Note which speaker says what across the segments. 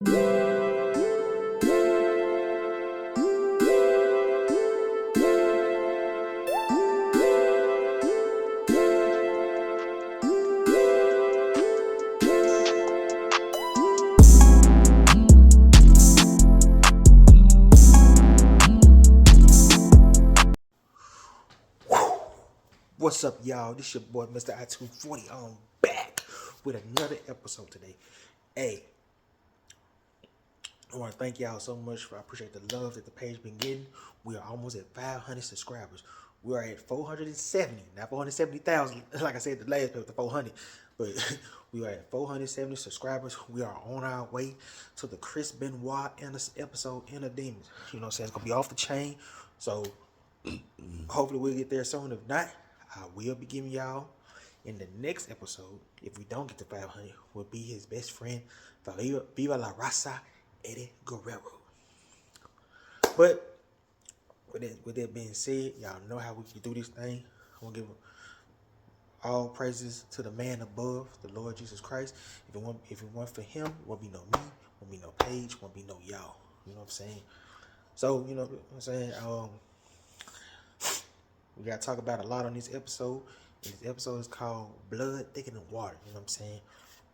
Speaker 1: What's up, y'all? This your boy, Mr. I240. I'm back with another episode today. Hey, I want to thank y'all so much. I appreciate the love that the page been getting. We are almost at 500 subscribers. We are at 470, not 470,000. Like I said, the last episode, the 400. But we are at 470 subscribers. We are on our way to the Chris Benoit episode, Inner Demons. You know what I'm saying? It's going to be off the chain. So hopefully we'll get there soon. If not, I will be giving y'all in the next episode, if we don't get to 500, will be his best friend, Viva La Raza, Eddie Guerrero. But with that being said, y'all know how we can do this thing. I want to give all praises to the man above, the Lord Jesus Christ. If it weren't for him, it won't be no me, won't be no page, won't be no y'all. You know what I'm saying? So, you know what I'm saying? We got to talk about a lot on this episode. And this episode is called Blood Thicker Than Water. You know what I'm saying?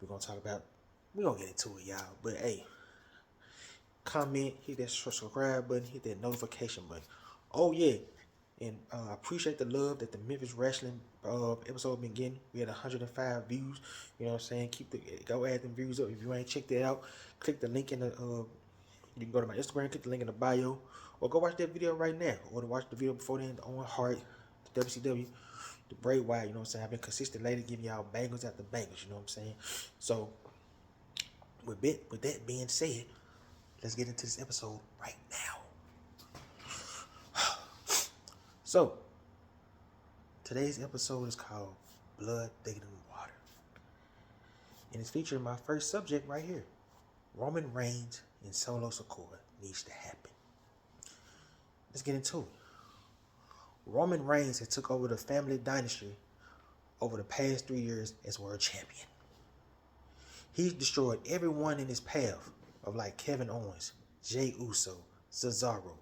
Speaker 1: We're going to get into it, y'all. But, hey, comment, hit that subscribe button, hit that notification button. Oh, yeah. And I appreciate the love that the Memphis Wrestling episode been getting. We had 105 views. You know what I'm saying? Go add them views up. If you ain't checked it out, click the link in the... you can go to my Instagram, click the link in the bio, or go watch that video right now, or to watch the video before then, the Owen Hart, the WCW, the Bray Wyatt. You know what I'm saying? I've been consistent lately, giving y'all bangers after bangers. You know what I'm saying? So, with that being said, let's get into this episode right now. So, today's episode is called Blood Thicker Than Water, and it's featuring my first subject right here: Roman Reigns and Solo Sikoa needs to happen. Let's get into it. Roman Reigns has took over the family dynasty over the past 3 years as world champion. He's destroyed everyone in his path of like Kevin Owens, Jey Uso, Cesaro,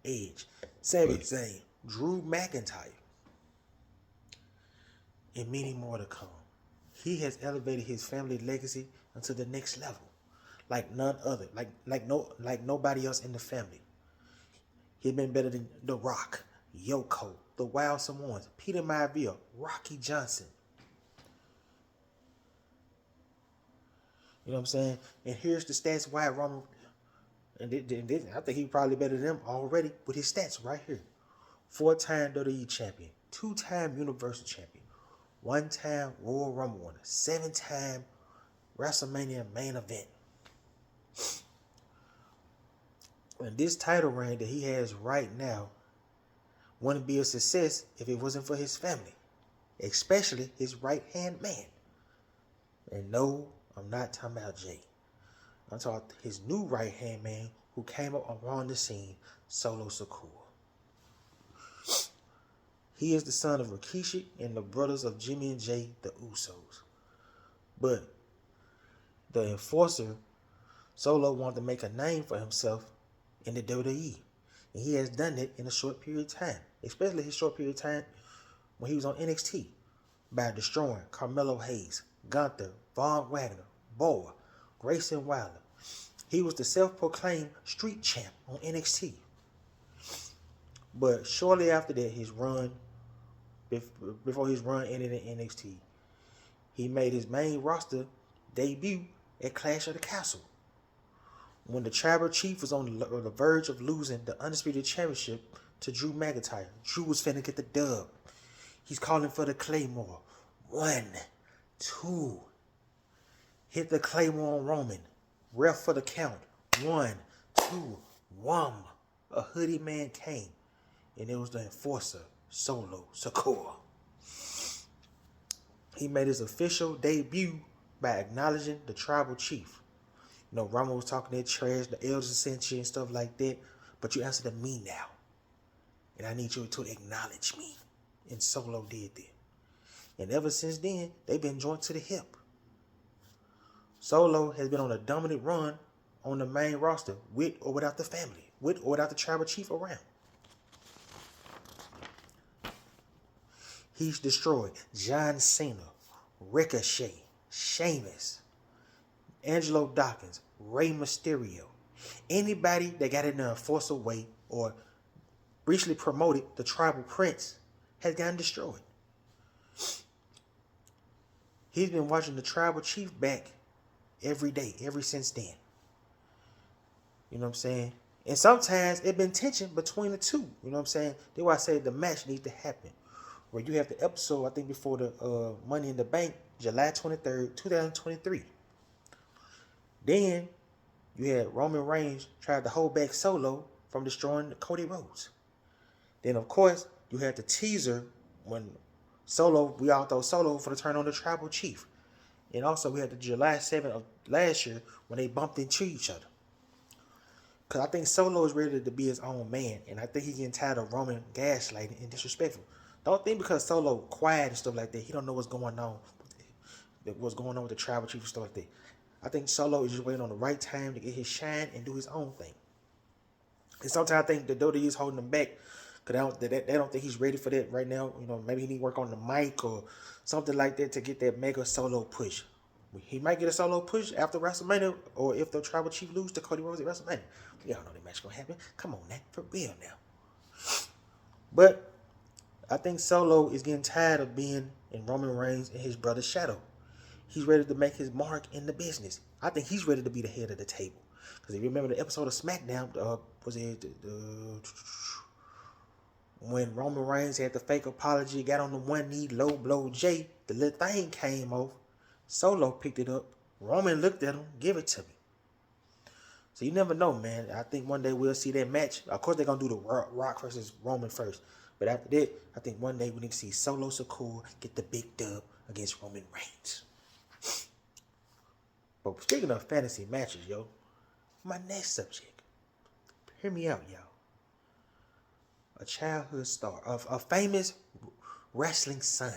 Speaker 1: Edge, Sami Zayn, Drew McIntyre, and many more to come. He has elevated his family legacy unto the next level, like none other, like nobody else in the family. He's been better than The Rock, Yoko, the Wild Samoans, Peter Maivia, Rocky Johnson. You know what I'm saying? And here's the stats why Roman, and I think he's probably better than them already with his stats right here. 4-time WWE champion, 2-time Universal champion, 1-time Royal Rumble winner, 7-time WrestleMania main event. And this title reign that he has right now wouldn't be a success if it wasn't for his family, especially his right-hand man. And no, I'm not talking about Jey. I'm talking about his new right-hand man who came up around the scene, Solo Sikoa. He is the son of Rikishi and the brothers of Jimmy and Jey, the Usos. But the enforcer, Solo, wanted to make a name for himself in the WWE. And he has done it in a short period of time, especially his short period of time when he was on NXT, by destroying Carmelo Hayes, Gunther, Von Wagner, Boa, Grayson Waller. He was the self-proclaimed street champ on NXT. But shortly after that, before his run ended in NXT, he made his main roster debut at Clash of the Castle. When the Tribal Chief was on the verge of losing the Undisputed Championship to Drew McIntyre, Drew was finna get the dub. He's calling for the Claymore. 1, 2. Hit the Claymore on Roman. Ref for the count. 1, 2, 1. A hoodie man came, and it was the enforcer, Solo Sikoa. He made his official debut by acknowledging the Tribal Chief. You know, Roman was talking that trash, the elders ascension and stuff like that. But you answer to me now. And I need you to acknowledge me. And Solo did that. And ever since then, they've been joined to the hip. Solo has been on a dominant run on the main roster with or without the family, with or without the tribal chief around. He's destroyed John Cena, Ricochet, Sheamus, Angelo Dawkins, Rey Mysterio. Anybody that got in there and forced away or recently promoted the Tribal Prince has gotten destroyed. He's been watching the Tribal Chief back every day, ever since then. You know what I'm saying? And sometimes it's been tension between the two. You know what I'm saying? That's why I say the match needs to happen. Where you have the episode, I think, before the Money in the Bank, July 23rd, 2023. Then you had Roman Reigns tried to hold back Solo from destroying Cody Rhodes. Then, of course, you had the teaser when we all thought Solo for the turn on the Tribal Chief. And also we had the July 7th of last year when they bumped into each other. Because I think Solo is ready to be his own man. And I think he's getting tired of Roman gaslighting and disrespectful. Don't think because Solo quiet and stuff like that, he don't know what's going on. What's going on with the Tribal Chief and stuff like that. I think Solo is just waiting on the right time to get his shine and do his own thing. And sometimes I think the WWE is holding him back because they don't think he's ready for that right now. You know, maybe he need to work on the mic or something like that to get that mega Solo push. He might get a Solo push after WrestleMania, or if the Tribal Chief lose to Cody Rhodes at WrestleMania. We all know that match gonna happen. Come on, now, for real now. But I think Solo is getting tired of being in Roman Reigns and his brother's shadow. He's ready to make his mark in the business. I think he's ready to be the head of the table. Because if you remember the episode of SmackDown, when Roman Reigns had the fake apology, got on the one knee, low blow Jay, the little thing came off. Solo picked it up. Roman looked at him, give it to me. So you never know, man. I think one day we'll see that match. Of course, they're going to do the Rock versus Roman first. But after that, I think one day we need to see Solo Sikoa get the big dub against Roman Reigns. But speaking of fantasy matches, yo, my next subject. Hear me out, y'all. A childhood star, a famous wrestling son,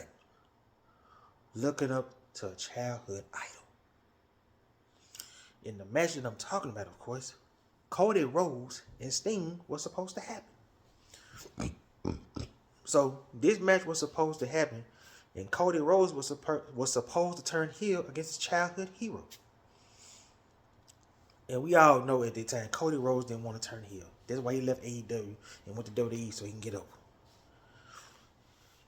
Speaker 1: looking up to a childhood idol. In the match that I'm talking about, of course, Cody Rhodes and Sting was supposed to happen. So this match was supposed to happen, and Cody Rhodes was supposed to turn heel against his childhood hero. And we all know at the time, Cody Rhodes didn't want to turn heel. That's why he left AEW and went to WWE so he can get over.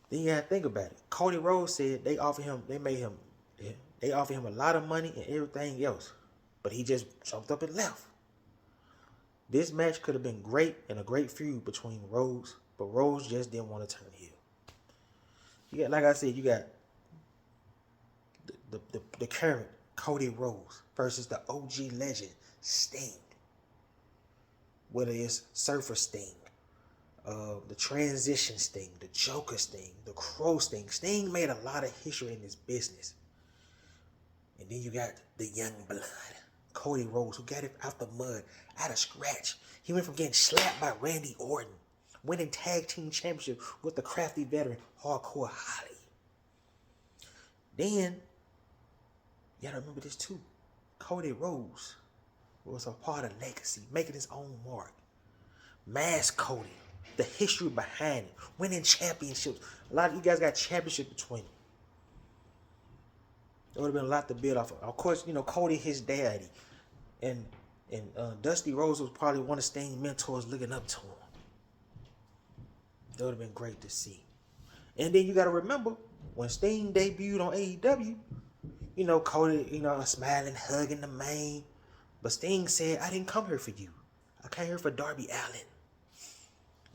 Speaker 1: Then you gotta think about it. Cody Rhodes said they offered him a lot of money and everything else. But he just jumped up and left. This match could have been great and a great feud between Rhodes, but Rhodes just didn't want to turn heel. You got, like I said, you got the current Cody Rhodes versus the OG legend Sting. Whether it's Surfer Sting, the Transition Sting, the Joker Sting, the Crow Sting. Sting made a lot of history in this business. And then you got the young blood, Cody Rhodes, who got it out the mud, out of scratch. He went from getting slapped by Randy Orton, winning tag team championship with the crafty veteran Hardcore Holly. Then, you gotta remember this too. Cody Rhodes was a part of Legacy, making his own mark. Mask Cody, the history behind it, winning championships. A lot of you guys got championships between them. There would have been a lot to build off of. Of course, you know, Cody, his daddy. And Dusty Rhodes was probably one of Sting's mentors looking up to him. That would have been great to see. And then you got to remember, when Sting debuted on AEW, you know, Cody, you know, smiling, hugging the man. But Sting said, I didn't come here for you. I came here for Darby Allin.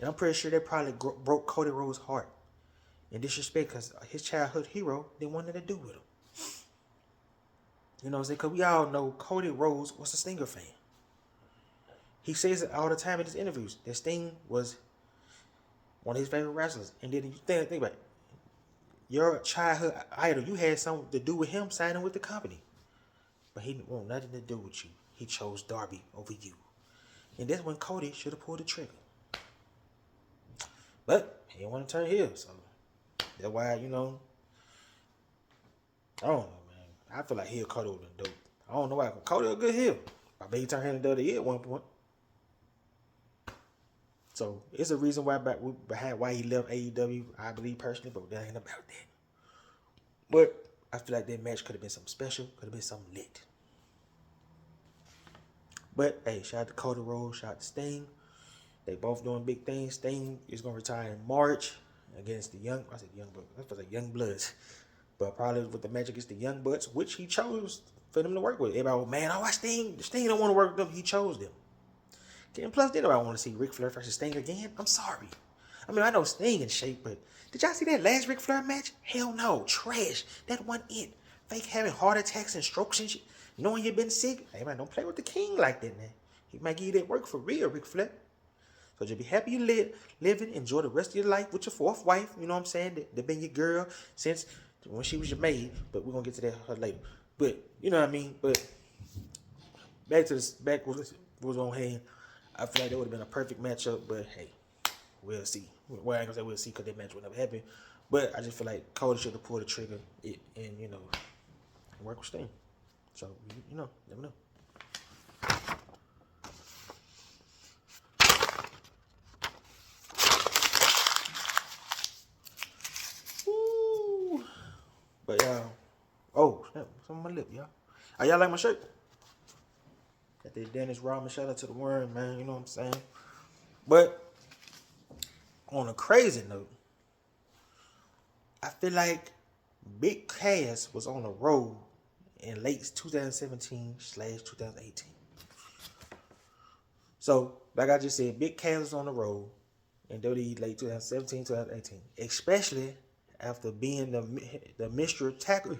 Speaker 1: And I'm pretty sure that probably broke Cody Rhodes' heart. In disrespect, because his childhood hero didn't want nothing to do with him. You know what I'm saying? Because we all know Cody Rhodes was a Stinger fan. He says it all the time in his interviews that Sting was one of his favorite wrestlers. And then you think about it. Your childhood idol, you had something to do with him signing with the company. But he didn't want nothing to do with you. He chose Darby over you. And that's when Cody should have pulled the trigger. But he didn't want to turn heel. So that's why, you know, I don't know, man. I feel like heel Cody would have been dope. I don't know why. Cody a good heel. I bet he turned hand the other year at one point. So it's a reason why behind why he left AEW, I believe personally, but that ain't about that. But I feel like that match could have been something special, could have been something lit. But hey, shout out to Cody Rhodes, shout out to Sting. They both doing big things. Sting is gonna retire in March against the Young Bloods. But probably with the match against the Young Bucks, which he chose for them to work with. Everybody was, man, oh, Sting don't want to work with them. He chose them. And plus, did nobody want to see Ric Flair versus Sting again? I'm sorry. I mean, I know Sting in shape, but did y'all see that last Ric Flair match? Hell no. Trash. That wasn't it. Fake having heart attacks and strokes and shit. Knowing you've been sick. Hey, man, don't play with the king like that, man. He might give you that work for real, Ric Flair. So just be happy you living. Enjoy the rest of your life with your fourth wife. You know what I'm saying? They've been your girl since when she was your maid. But we're going to get to that later. But, you know what I mean? But back what was on hand. I feel like that would have been a perfect matchup, but hey, we'll see. Well, I ain't gonna say we'll see because that match would never happen. But I just feel like Cody should have pulled the trigger and work with Sting. So never know. Woo. But oh snap, something on my lip, y'all. Y'all like my shirt? Got that Dennis Rodman, shout out to the Worm, man. You know what I'm saying? But on a crazy note, I feel like Big Cass was on the road in late 2017/2018. So, like I just said, Big Cass was on the road in WWE late 2017/2018, especially after being the mystery attacker,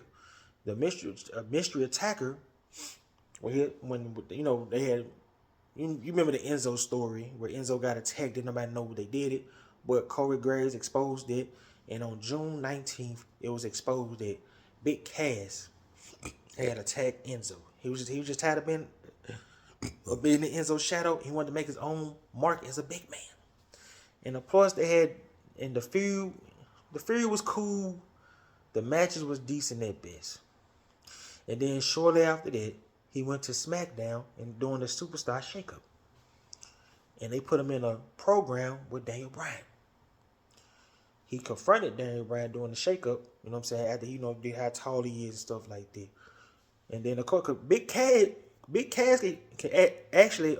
Speaker 1: mystery attacker. When they had, you remember the Enzo story where Enzo got attacked, didn't nobody know what they did it, but Corey Graves exposed it, and on June 19th, it was exposed that Big Cass had attacked Enzo. He was just tired of being in Enzo's shadow. He wanted to make his own mark as a big man. And of course, they had in the feud was cool. The matches was decent at best. And then shortly after that, he went to SmackDown and doing the Superstar Shakeup. And they put him in a program with Daniel Bryan. He confronted Daniel Bryan during the shakeup, you know what I'm saying, after did how tall he is and stuff like that. And then of course, Big Cass can actually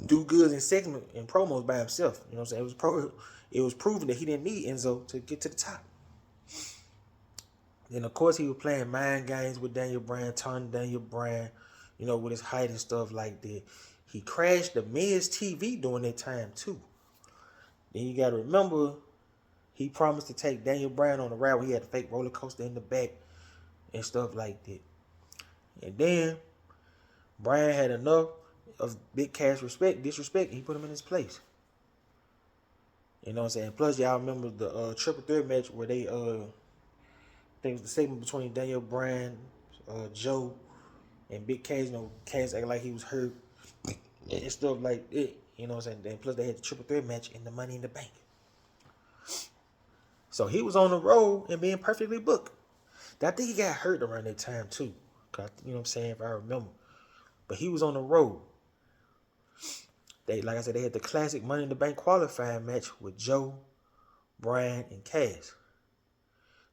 Speaker 1: do good in segment and promos by himself. You know what I'm saying? It was proven that he didn't need Enzo to get to the top. Then of course he was playing mind games with Daniel Bryan, taunting Daniel Bryan, with his height and stuff like that. He crashed the Miz TV during that time too. Then you gotta remember, he promised to take Daniel Bryan on a ride where he had a fake roller coaster in the back and stuff like that. And then Bryan had enough of Big Cass disrespect, and he put him in his place. You know what I'm saying? Plus, y'all remember the triple threat match where they I think it was the segment between Daniel Bryan, Joe, and Big Cass. Cass acted like he was hurt and stuff like that. You know what I'm saying? And plus, they had the triple threat match in the Money in the Bank. So he was on the road and being perfectly booked. I think he got hurt around that time too. You know what I'm saying? If I remember. But he was on the road. Like I said, they had the classic Money in the Bank qualifying match with Joe, Bryan, and Cass.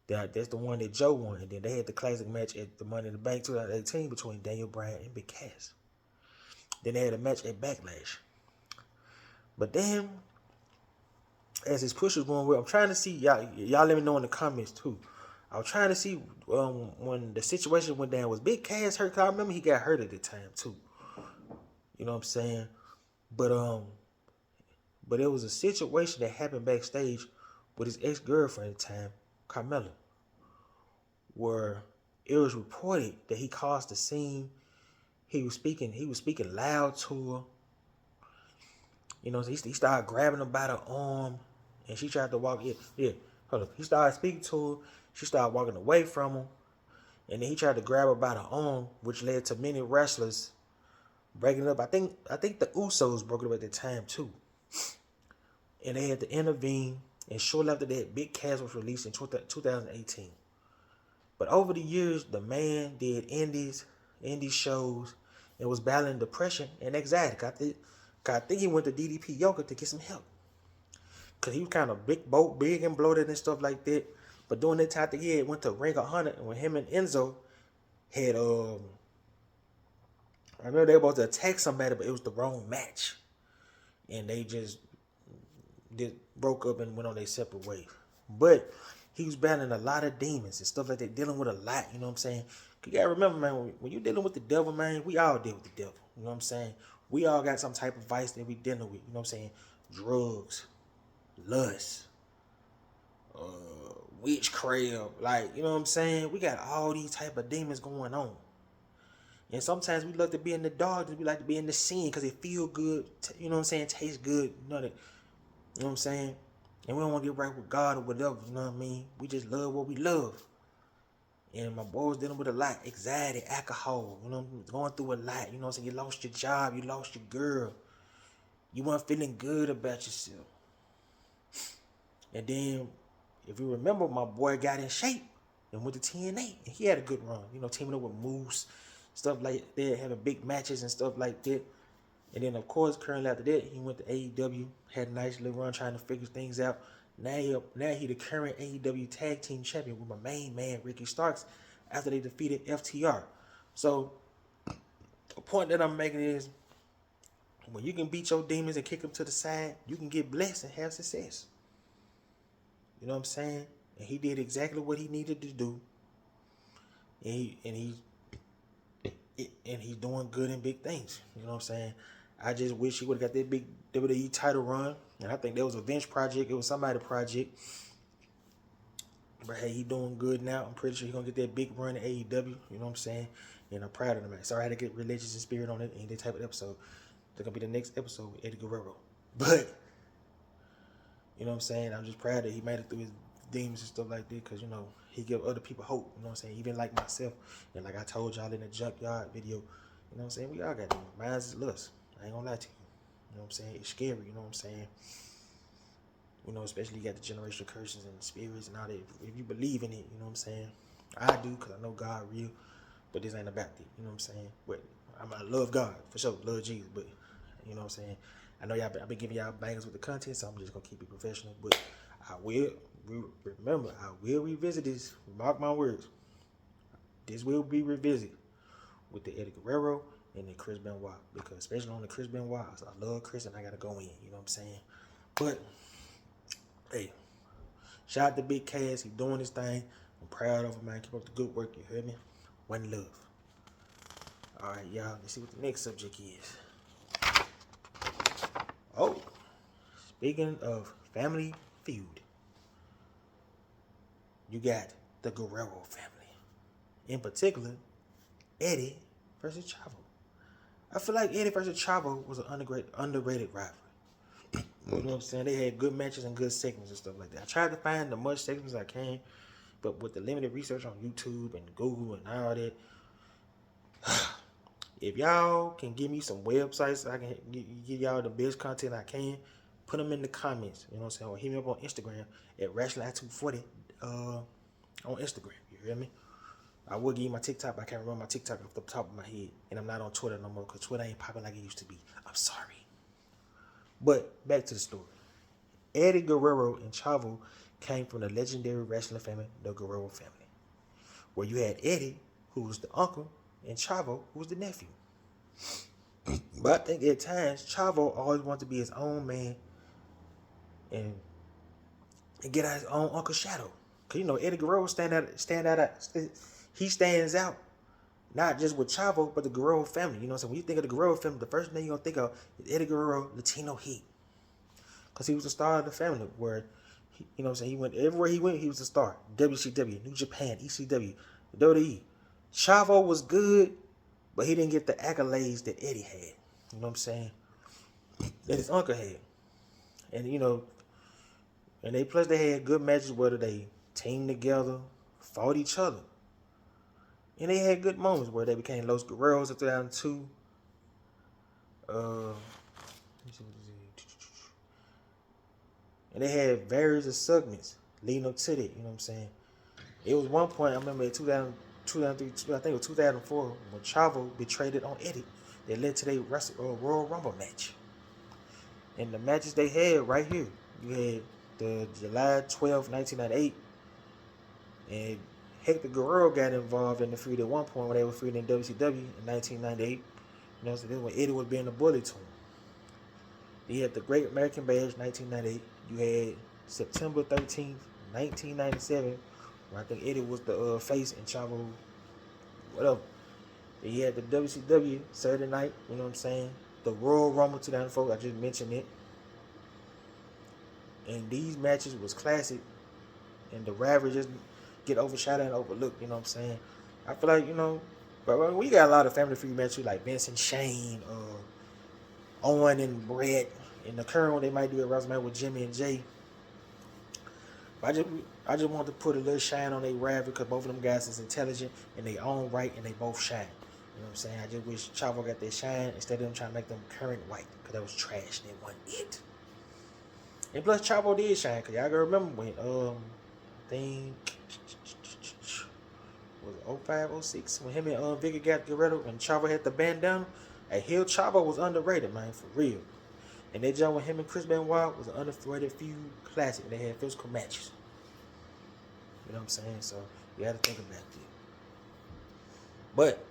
Speaker 1: That's the one that Joe won. And then they had the classic match at the Money in the Bank 2018 between Daniel Bryan and Big Cass. Then they had a match at Backlash. But then, as his push was going well, I'm trying to see, y'all let me know in the comments too. I was trying to see when the situation went down, was Big Cass hurt? Cause I remember he got hurt at the time too. You know what I'm saying? But it was a situation that happened backstage with his ex-girlfriend at the time, Carmella, where it was reported that he caused a scene. He was speaking loud to her. You know, he started grabbing her by the arm, and she tried to walk. Hold up. He started speaking to her. She started walking away from him, and then he tried to grab her by the arm, which led to many wrestlers breaking up. I think the Usos broke it up at the time too, and they had to intervene. And shortly after that, Big Cass was released in 2018. But over the years, the man did indie shows and was battling depression and anxiety. I think he went to DDP Yoga to get some help. Cause he was kind of big and bloated and stuff like that. But during that time, he had went to Ring of Honor, and when him and Enzo had I remember they were about to attack somebody, but it was the wrong match, and they just broke up and went on their separate ways. But he was battling a lot of demons and stuff like that, dealing with a lot. You know what I'm saying? You gotta remember, man, when you're dealing with the devil, man, we all deal with the devil. You know what I'm saying? We all got some type of vice that we dealing with. You know what I'm saying? Drugs, lust, witchcraft, like, you know what I'm saying? We got all these type of demons going on. And sometimes we love to be in the dark, and we like to be in the scene because it feel good, you know what I'm saying? Tastes good, you know what I'm saying? And we don't want to get right with God or whatever, you know what I mean? We just love what we love. And my boy was dealing with a lot, anxiety, alcohol, you know, going through a lot, you know what I'm saying? You lost your job, you lost your girl. You weren't feeling good about yourself. And then, if you remember, my boy got in shape and went to TNA. And he had a good run, you know, teaming up with Moose, stuff like that, having big matches and stuff like that. And then, of course, currently after that, he went to AEW, had a nice little run trying to figure things out. Now he the current AEW Tag Team Champion with my main man, Ricky Starks, after they defeated FTR. So, the point that I'm making is, when you can beat your demons and kick them to the side, you can get blessed and have success. You know what I'm saying? And he did exactly what he needed to do. And he's doing good in big things. You know what I'm saying? I just wish he would have got that big WWE title run. And I think that was a Vince project. It was somebody's project. But hey, he doing good now. I'm pretty sure he's going to get that big run at AEW. You know what I'm saying? And I'm proud of him, man. Sorry I had to get religious and spirit on it in that type of episode. It's going to be the next episode with Eddie Guerrero. But, you know what I'm saying? I'm just proud that he made it through his demons and stuff like that. Because, you know, he give other people hope. You know what I'm saying? Even like myself. And like I told y'all in the Junkyard video. You know what I'm saying? We all got demons. Mine's is lust. I ain't going to lie to you. You know what I'm saying? It's scary. You know what I'm saying? You know, especially you got the generational curses and spirits and all that. If you believe in it, you know what I'm saying? I do, because I know God real. But this ain't about that. You know what I'm saying? But I love God, for sure. Love Jesus. But, you know what I'm saying? I know I've been giving y'all bangers with the content, so I'm just going to keep it professional. But I will revisit this. Mark my words. This will be revisited with the Eddie Guerrero and the Chris Benoit. Because especially on the Chris Benoit, I love Chris and I got to go in. You know what I'm saying? But, hey, shout out to Big Cass. He doing his thing. I'm proud of him, man. Keep up the good work. You heard me? One love. All right, y'all. Let's see what the next subject is. Oh, speaking of Family Feud, you got the Guerrero family. In particular, Eddie versus Chavo. I feel like Eddie versus Chavo was an underrated rivalry. You know what I'm saying? They had good matches and good segments and stuff like that. I tried to find the much segments I can, but with the limited research on YouTube and Google and all that, if y'all can give me some websites so I can give y'all the best content I can, put them in the comments. You know what I'm saying? Or hit me up on Instagram at Rashley240 on Instagram. You hear me? I will give you my TikTok, but I can't remember my TikTok off the top of my head. And I'm not on Twitter no more because Twitter ain't popping like it used to be. I'm sorry. But back to the story. Eddie Guerrero and Chavo came from the legendary wrestling family, the Guerrero family, where you had Eddie, who was the uncle, and Chavo, who was the nephew. But I think at times, Chavo always wanted to be his own man and get out his own Uncle Shadow. Because, you know, Eddie Guerrero he stands out not just with Chavo, but the Guerrero family. You know what I'm saying? When you think of the Guerrero family, the first thing you're going to think of is Eddie Guerrero, Latino Heat. Because he was the star of the family, where, you know what I'm saying, he went everywhere he went, he was the star. WCW, New Japan, ECW, WWE. Chavo was good, but he didn't get the accolades that Eddie had. You know what I'm saying? That his uncle had. And, you know, and they had good matches where they teamed together, fought each other. And they had good moments where they became Los Guerreros in 2002. And they had various segments leading up to that, you know what I'm saying? It was one point, I remember in 2003, I think it was 2004, when Chavo betrayed it on Eddie that led to their Royal Rumble match. And the matches they had right here, you had the July 12th, 1998, and Hector Guerrero got involved in the feud at one point when they were feuding in WCW in 1998. You know, so this when Eddie was being a bully to him. You had the Great American Bash, 1998. You had September 13th, 1997, where I think Eddie was the face and Chavo, whatever. Then you had the WCW Saturday night, you know what I'm saying? The Royal Rumble 2004, I just mentioned it. And these matches was classic. And the rivalry just get overshadowed and overlooked, you know what I'm saying? I feel like, you know, but we got a lot of family feud matches like Vince and Shane, Owen and Bret. In the current one, they might do it WrestleMania with Jimmy and Jay. But I just want to put a little shine on their rivalry because both of them guys is intelligent in their own right and they both shine. You know what I'm saying? I just wish Chavo got their shine instead of them trying to make them current white because that was trash and it wasn't it. And plus, Chavo did shine because y'all gotta remember when I think was 05, 06 when him and Vicky got Guerrero and Chavo had the bandana. At Hill, Chavo was underrated, man, for real. And that job with him and Chris Benoit was an underrated feud classic. They had physical matches. You know what I'm saying? So you had to think about that. But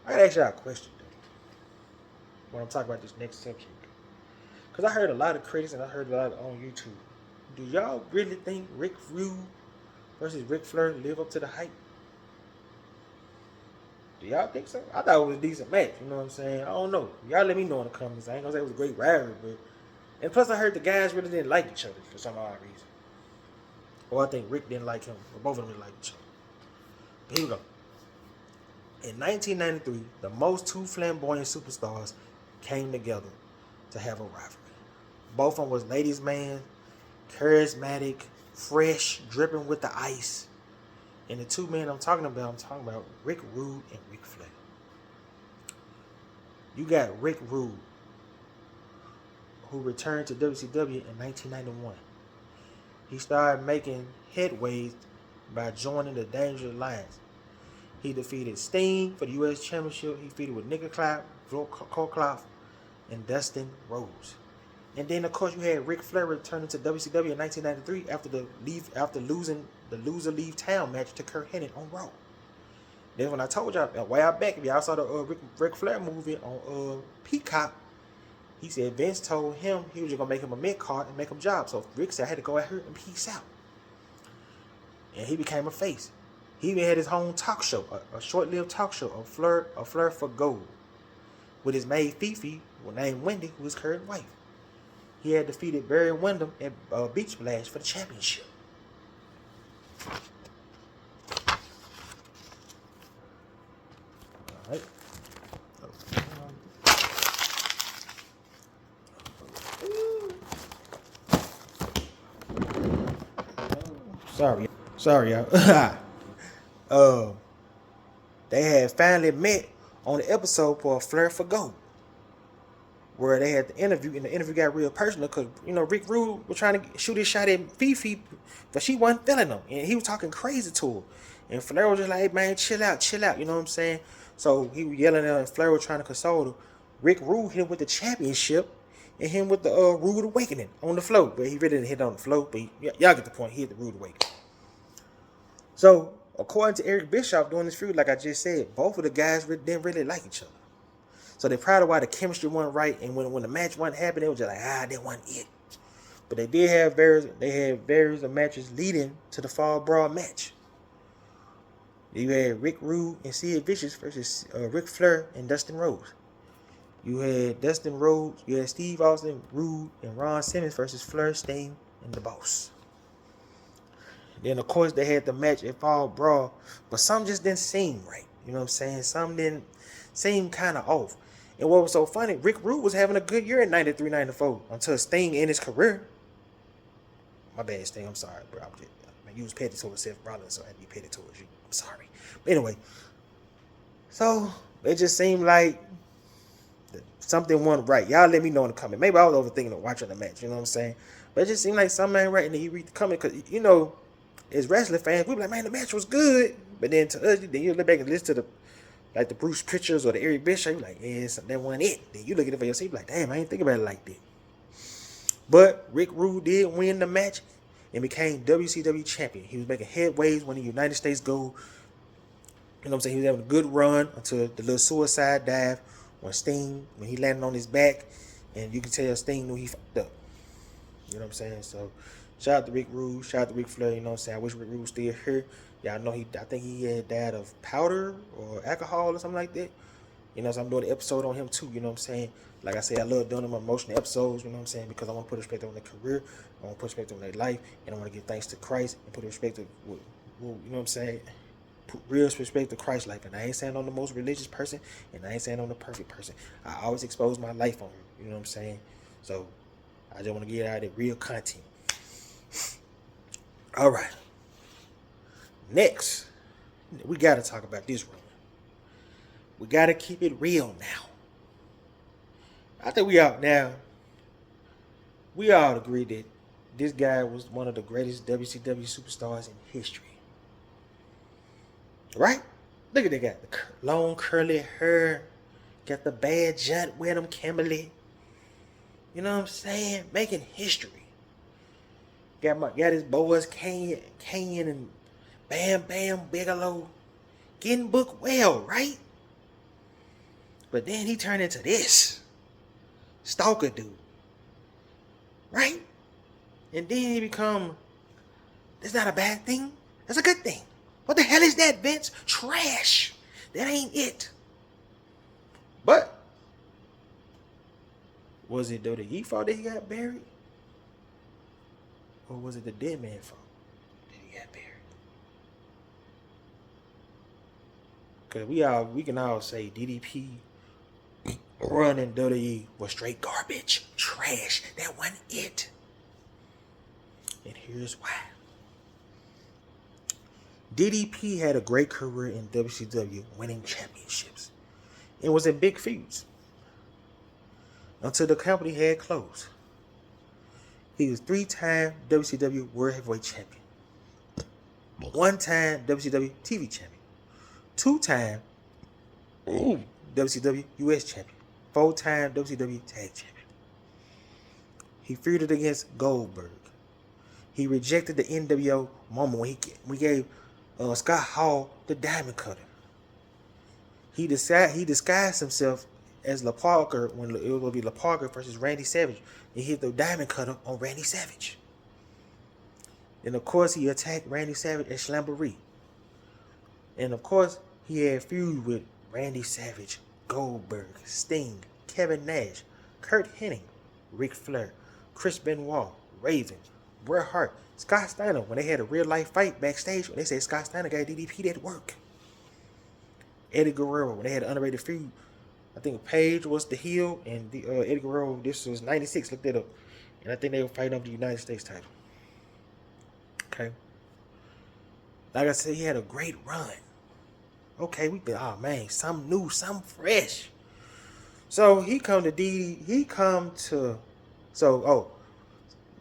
Speaker 1: I gotta ask y'all a question though when I'm talking about this next subject. Because I heard a lot of critics and I heard a lot on YouTube. Do y'all really think Rick Rude versus Ric Flair live up to the hype? Do y'all think so? I thought it was a decent match, you know what I'm saying? I don't know. Y'all let me know in the comments. I ain't gonna say it was a great rivalry, but... And plus I heard the guys really didn't like each other for some odd reason. Or I think Rick didn't like him, or both of them didn't like each other. But here we go. In 1993, the most two flamboyant superstars came together to have a rivalry. Both of them was ladies' man, charismatic, fresh, dripping with the ice. And the two men I'm talking about Rick Rude and Ric Flair. You got Rick Rude, who returned to WCW in 1991. He started making headways by joining the Dangerous Alliance. He defeated Sting for the U.S. Championship. He defeated with Nick Clark, Cole and Dustin Rhodes. And then, of course, you had Ric Flair returning to WCW in 1993 after losing the loser leave town match to Kurt Hennig on Raw. Then when I told y'all a while back, if y'all saw the Ric Flair movie on Peacock, he said Vince told him he was just gonna make him a mid card and make him job. So Rick said I had to go out here and peace out. And he became a face. He even had his own talk show, a short-lived talk show, a Flair for Gold, with his maid Fifi, named Wendy, who was his current wife. He had defeated Barry Windham at Beach Blast for the championship. All right. Sorry, y'all. They had finally met on the episode for a Flair for Gold, where they had the interview, and the interview got real personal because, you know, Rick Rude was trying to shoot his shot at Fifi, but she wasn't feeling him, and he was talking crazy to her. And Flair was just like, hey, man, chill out, you know what I'm saying? So he was yelling at her, and Flair was trying to console her. Rick Rude hit him with the championship, and him with the Rude Awakening on the floor. But he really didn't hit on the floor, but y'all get the point. He hit the Rude Awakening. So, according to Eric Bischoff during this feud, like I just said, both of the guys didn't really like each other. So they probably why the chemistry wasn't right, and when the match wasn't happening, it was just like, that wasn't it. But they did have various matches leading to the Fall Brawl match. You had Rick Rude and Sid Vicious versus Ric Flair and Dustin Rhodes. You had Dustin Rhodes, you had Steve Austin, Rude, and Ron Simmons versus Flair, Sting, and The Boss. Then, of course, they had the match at Fall Brawl, but something just didn't seem right. You know what I'm saying? Something didn't seem kind of off. And what was so funny, Rick Rude was having a good year in 93, 94 until Sting in his career. My bad, Sting. I'm sorry, bro. You was petty towards Seth Rollins, so I had to be petty towards you. I'm sorry. But anyway, so it just seemed like something wasn't right. Y'all let me know in the comment. Maybe I was overthinking watching the match. You know what I'm saying? But it just seemed like something ain't right. And then you read the comment because, you know, as wrestling fans, we be like, man, the match was good. But then to us, then you look back and listen to like the Bruce Pritchards or the Eric Bischoff, you like, yeah, that wasn't it. Then you look at it for yourself, you like, damn, I ain't think about it like that. But Rick Rude did win the match and became WCW champion. He was making headways when the United States go. You know what I'm saying? He was having a good run until the little suicide dive when he landed on his back, and you can tell Sting knew he fucked up. You know what I'm saying? So, shout out to Rick Rude, shout out to Ric Flair. You know what I'm saying? I wish Rick Rude was still here. Yeah, I know I think he had died of powder or alcohol or something like that. You know, so I'm doing an episode on him too. You know what I'm saying? Like I said, I love doing them emotional episodes. You know what I'm saying? Because I want to put respect on their career, I want to put respect on their life, and I want to give thanks to Christ and put respect to, you know what I'm saying? Put real respect to Christ's life. And I ain't saying I'm the most religious person, and I ain't saying I'm the perfect person. I always expose my life on him. You know what I'm saying? So I just want to get out of real content. All right. Next, we got to talk about this rumor. We got to keep it real now. I think we all agree that this guy was one of the greatest WCW superstars in history. Right? Look at that guy. The long curly hair. Got the bad jut with him, Kimberly. You know what I'm saying? Making history. Got his boys Kane and Bam Bam Bigelow. Getting booked well, right? But then he turned into this stalker dude, right? And then he become, that's not a bad thing. That's a good thing. What the hell is that, Vince? Trash. That ain't it. But was it WWE fault that he got buried? Or was it the dead man fault that he got buried? Because we can all say DDP running WWE was straight garbage, trash. That wasn't it. And here's why. DDP had a great career in WCW, winning championships. It was in big feuds until the company had closed. He was 3-time WCW World Heavyweight Champion, 1-time WCW TV Champion, 2-time WCW US Champion, 4-time WCW Tag Champion. He feuded against Goldberg. He rejected the NWO moment when we gave Scott Hall the Diamond Cutter. He disguised himself as La Parker when it was going to be La Parker versus Randy Savage. He hit the Diamond Cutter on Randy Savage. And of course, he attacked Randy Savage at Slamboree. And of course, he had feud with Randy Savage, Goldberg, Sting, Kevin Nash, Kurt Hennig, Ric Flair, Chris Benoit, Raven, Bret Hart, Scott Steiner. When they had a real life fight backstage, when they said Scott Steiner got DDP, that work. Eddie Guerrero, when they had an underrated feud, I think Paige was the heel, and Eddie Guerrero, this was 96, look that up. And I think they were fighting over the United States title. Okay. Like I said, he had a great run. Okay, we been, oh man, something new, something fresh. So do what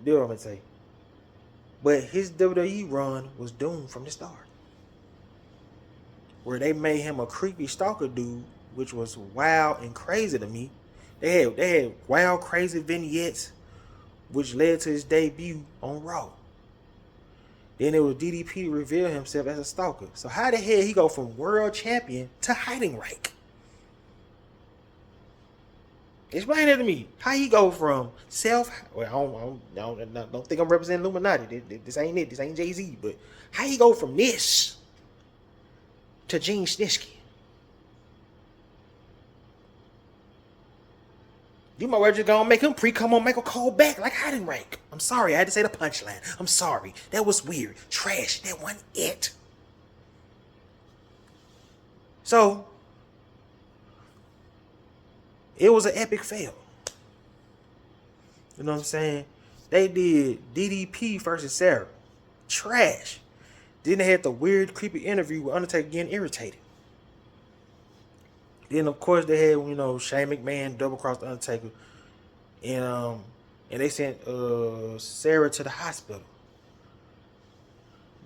Speaker 1: I'm gonna say. But his WWE run was doomed from the start. Where they made him a creepy stalker dude, which was wild and crazy to me. They had wild, crazy vignettes, which led to his debut on Raw. Then it was DDP reveal himself as a stalker. So how the hell he go from world champion to hiding rank? Explain that to me. How he go from well, I don't think I'm representing Illuminati. This ain't it. This ain't Jay-Z. But how he go from this to Gene Snitsky? You might well just go and make him come on Michael Cole back like hiding rank. I'm sorry, I had to say the punchline. I'm sorry. That was weird. Trash. That wasn't it. So, it was an epic fail. You know what I'm saying? They did DDP versus Sarah. Trash. Then they had the weird, creepy interview with Undertaker getting irritated. Then of course they had, Shane McMahon double-crossed Undertaker. And they sent Sarah to the hospital.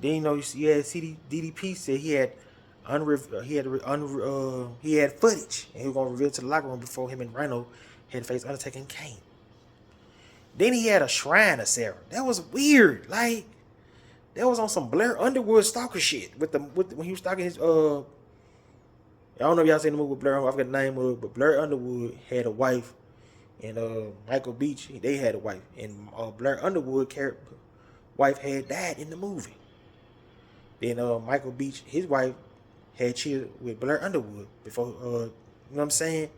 Speaker 1: Then DDP said he had he had footage, and he was gonna reveal it to the locker room before him and Rhino had to face Undertaker and Kane. Then he had a shrine of Sarah. That was weird. Like, that was on some Blair Underwood stalker shit with when he was stalking his I don't know if y'all seen the movie with Blair. I forgot the name of it, but Blair Underwood had a wife, and Michael Beach, they had a wife, and Blair Underwood wife had died in the movie. Then Michael Beach, his wife, had cheated with Blair Underwood before. You know what I'm saying?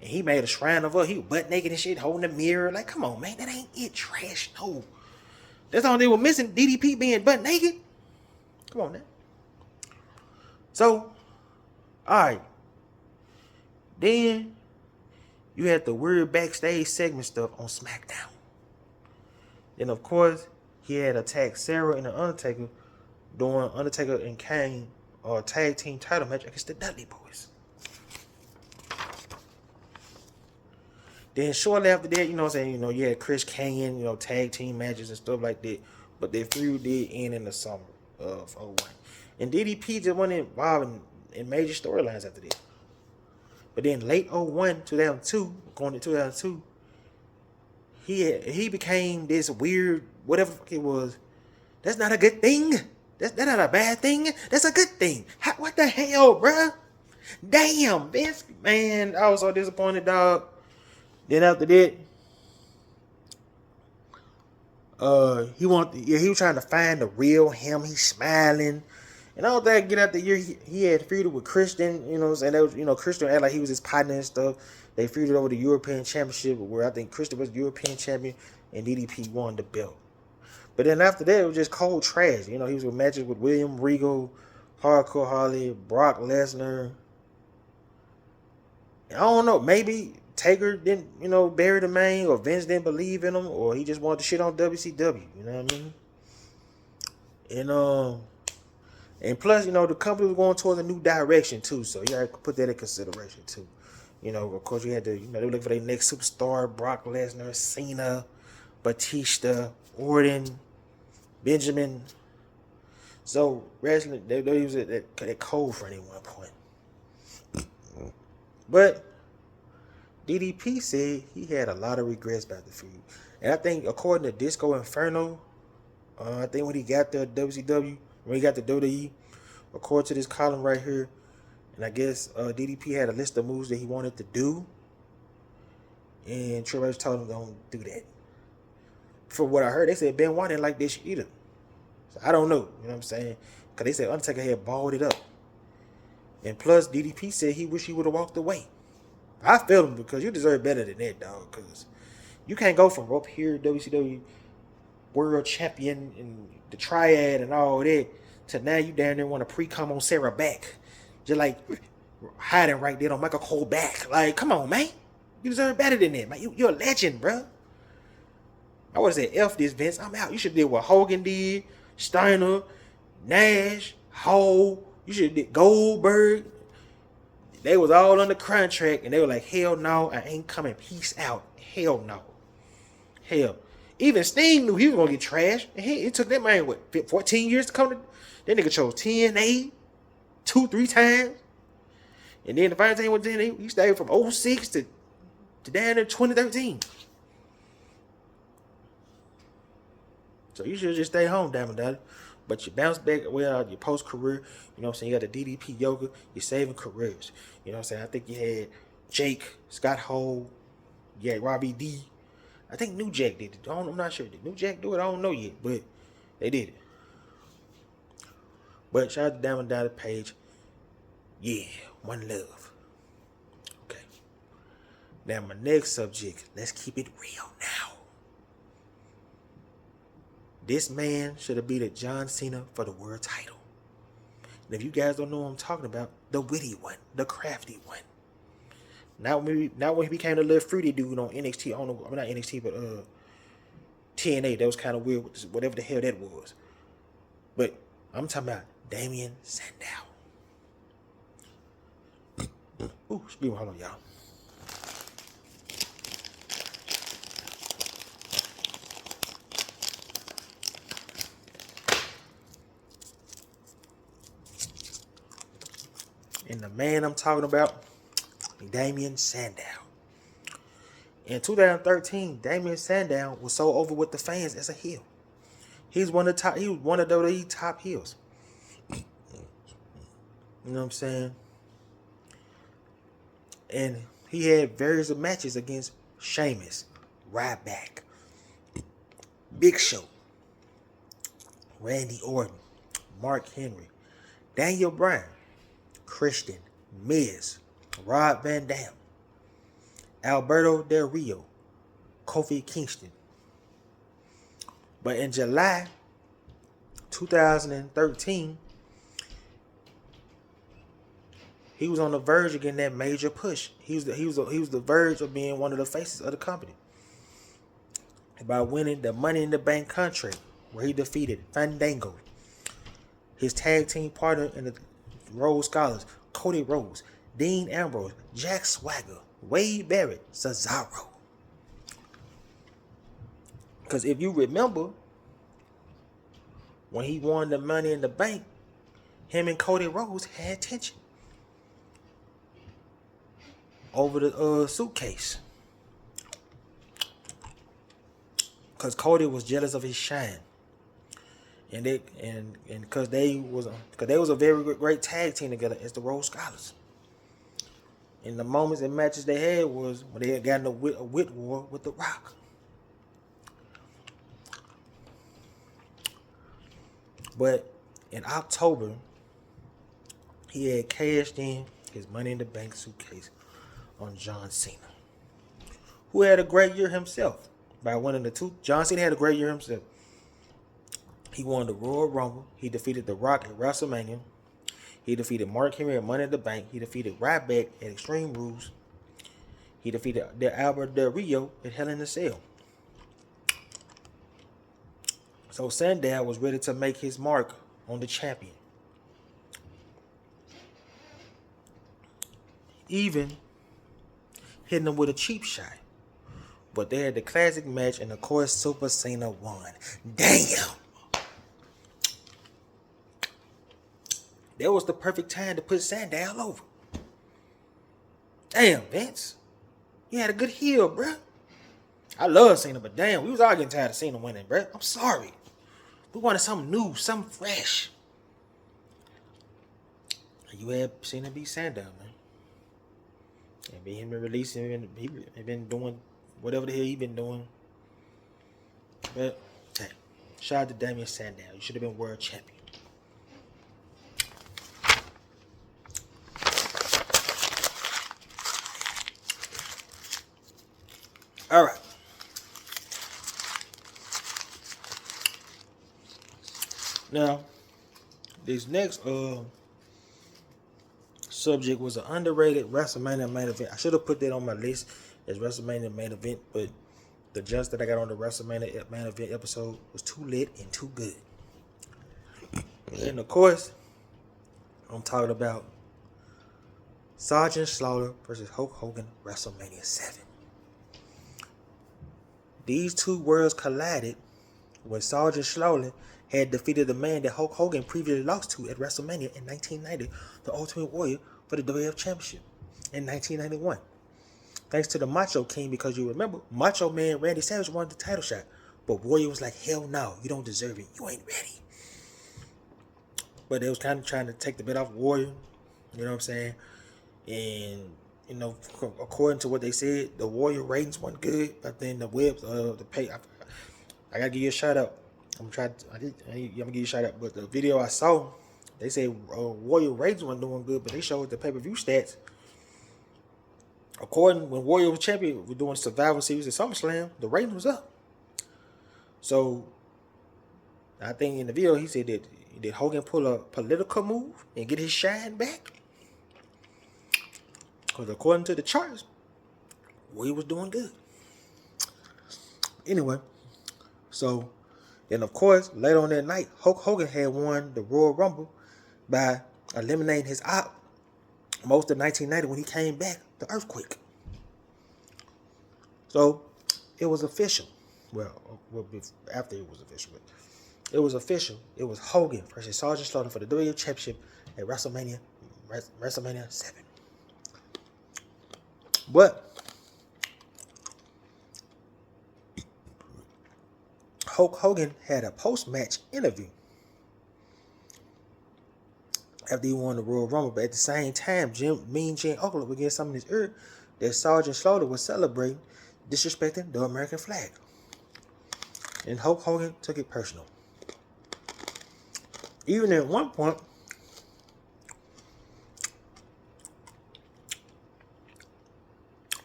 Speaker 1: And he made a shrine of her. He was butt naked and shit, holding a mirror. Like, come on, man, that ain't it. Trash. No, that's all they were missing. DDP being butt naked. Come on, man. So, all right. Then you had the weird backstage segment stuff on SmackDown. Then, of course, he had attacked Sarah and the Undertaker during Undertaker and Kane tag team title match against the Dudley Boys. Then shortly after that, you know what I'm saying, you had Chris Kanyon, tag team matches and stuff like that. But their feud did end in the summer of 01. And DDP just wasn't involved in major storylines after that. But then late 01, 2002, going to 2002, he became this weird, whatever it was. That's not a good thing. That's not a bad thing. That's a good thing. What the hell, bruh? Damn, Vince, man, I was so disappointed, dog. Then after that, he was trying to find the real him. He's smiling. And all that, get out the year, he had feuded with Christian, you know what I'm saying? That was, Christian acted like he was his partner and stuff. They feuded over the European Championship, where I think Christian was the European champion and DDP won the belt. But then after that, it was just cold trash. He was with matches with William Regal, Hardcore Holly, Brock Lesnar. I don't know, maybe Taker didn't, bury the man, or Vince didn't believe in him, or he just wanted to shit on WCW, you know what I mean? And plus, the company was going towards a new direction too, so you had to put that in consideration too. Of course, you had to, they were looking for their next superstar: Brock Lesnar, Cena, Batista, Orton, Benjamin. So wrestling, they used that cold front at one point. But DDP said he had a lot of regrets about the feud, and I think according to Disco Inferno, I think when he got the WCW. When he got the WWE, according to this column right here, and I guess DDP had a list of moves that he wanted to do, and Triple H told him don't do that. From what I heard, they said Benoit didn't like this either. So I don't know, you know what I'm saying? Because they said Undertaker had balled it up. And plus, DDP said he wished he would have walked away. I felt him, because you deserve better than that, dog, because you can't go from up here, WCW World Champion and the Triad and all that, to now you down there want to pre-cum on Sarah back, just like hiding right there on Michael Cole back. Like, come on, man, you deserve better than that, man. You're a legend, bro. I would have said F this, Vince. I'm out. You should have did what Hogan did, Steiner, Nash, Hall. You should have did Goldberg. They was all on the contract, and they were like, hell no, I ain't coming. Peace out. Hell no. Hell. Even Sting knew he was going to get trashed. And it took that man, 14 years to come to... That nigga chose TNA 2-3 times. And then the final thing was TNA, he stayed from 06 to down to 2013. So you should just stay home, damn it. But you bounce back well, your post-career, you know what I'm saying? You got the DDP yoga, you're saving careers. You know what I'm saying? I think you had Jake, Scott Hall, you had Robbie D. I think New Jack did it. I'm not sure. Did New Jack do it? I don't know yet, but they did it. But shout out to Diamond Dallas Page. Yeah, one love. Okay. Now my next subject, let's keep it real now. This man should have beat John Cena for the world title. And if you guys don't know what I'm talking about, the witty one, the crafty one. Not when he became the little fruity dude on NXT. I don't know, not NXT, but TNA. That was kind of weird, whatever the hell that was. But I'm talking about Damien Sandow. Ooh, excuse me, hold on, y'all. And the man I'm talking about, Damien Sandow. In 2013, Damien Sandow was so over with the fans as a heel. He was one of WWE top heels. You know what I'm saying? And he had various matches against Sheamus, Ryback, Big Show, Randy Orton, Mark Henry, Daniel Bryan, Christian, Miz, Rob Van Dam, Alberto Del Rio, Kofi Kingston. But in July 2013, he was on the verge of getting that major push. He was the verge of being one of the faces of the company by winning the Money in the Bank contract, where he defeated Fandango, his tag team partner in the Rhodes Scholars, Cody Rhodes, Dean Ambrose, Jack Swagger, Wade Barrett, Cesaro. Because if you remember, when he won the Money in the Bank, him and Cody Rhodes had tension over the suitcase. Because Cody was jealous of his shine. And because they was a very great tag team together as the Rhodes Scholars. And the moments and matches they had was when they had gotten a wit war with The Rock. But in October, he had cashed in his Money in the Bank suitcase on John Cena, who had a great year himself by winning the two. John Cena had a great year himself. He won the Royal Rumble. He defeated The Rock at WrestleMania. He defeated Mark Henry at Money in the Bank. He defeated Ryback at Extreme Rules. He defeated Albert Del Rio at Hell in a Cell. So Sandow was ready to make his mark on the champion. Even hitting him with a cheap shot. But they had the classic match, and of course Super Cena won. Damn! That was the perfect time to put Sandow over. Damn, Vince. You had a good heel, bruh. I love Cena, but damn, we was all getting tired of Cena winning, bruh. I'm sorry. We wanted something new, something fresh. You had Cena beat Sandow, man. And be him releasing, he been doing whatever the hell he been doing. But hey, shout out to Damien Sandow. You should have been world champion. All right. Now, this next subject was an underrated WrestleMania main event. I should have put that on my list as WrestleMania main event, but the just that I got on the WrestleMania main event episode was too lit and too good. And of course, I'm talking about Sergeant Slaughter versus Hulk Hogan, WrestleMania 7. These two worlds collided when Sergeant Slaughter had defeated the man that Hulk Hogan previously lost to at WrestleMania in 1990, the Ultimate Warrior, for the WWF Championship in 1991. Thanks to the Macho King, because you remember, Macho Man Randy Savage wanted the title shot, but Warrior was like, hell no, you don't deserve it, you ain't ready. But they was kind of trying to take the bit off Warrior, you know what I'm saying? And, you know, according to what they said, the Warrior ratings weren't good, but then the webs, the pay, I gotta give you a shout out. I'm gonna give you a shout out, but the video I saw, they say Warrior ratings weren't doing good, but they showed the pay-per-view stats. According when Warrior was champion, we're doing Survivor Series at SummerSlam, the rating was up. So I think in the video he said that did Hogan pull a political move and get his shine back? Because according to the charts, Warrior was doing good. Anyway, so and of course later on that night, Hulk Hogan had won the Royal Rumble by eliminating his op most of 1990 when he came back, the earthquake. So it was official. Well, after it was official, but it was official. It was Hogan versus Sergeant Slaughter for the WWF Championship at WrestleMania WrestleMania 7. But Hulk Hogan had a post-match interview after he won the Royal Rumble, but at the same time, Mean Gene Okerlund would get something in his ear that Sergeant Slaughter was celebrating, disrespecting the American flag. And Hulk Hogan took it personal. Even at one point,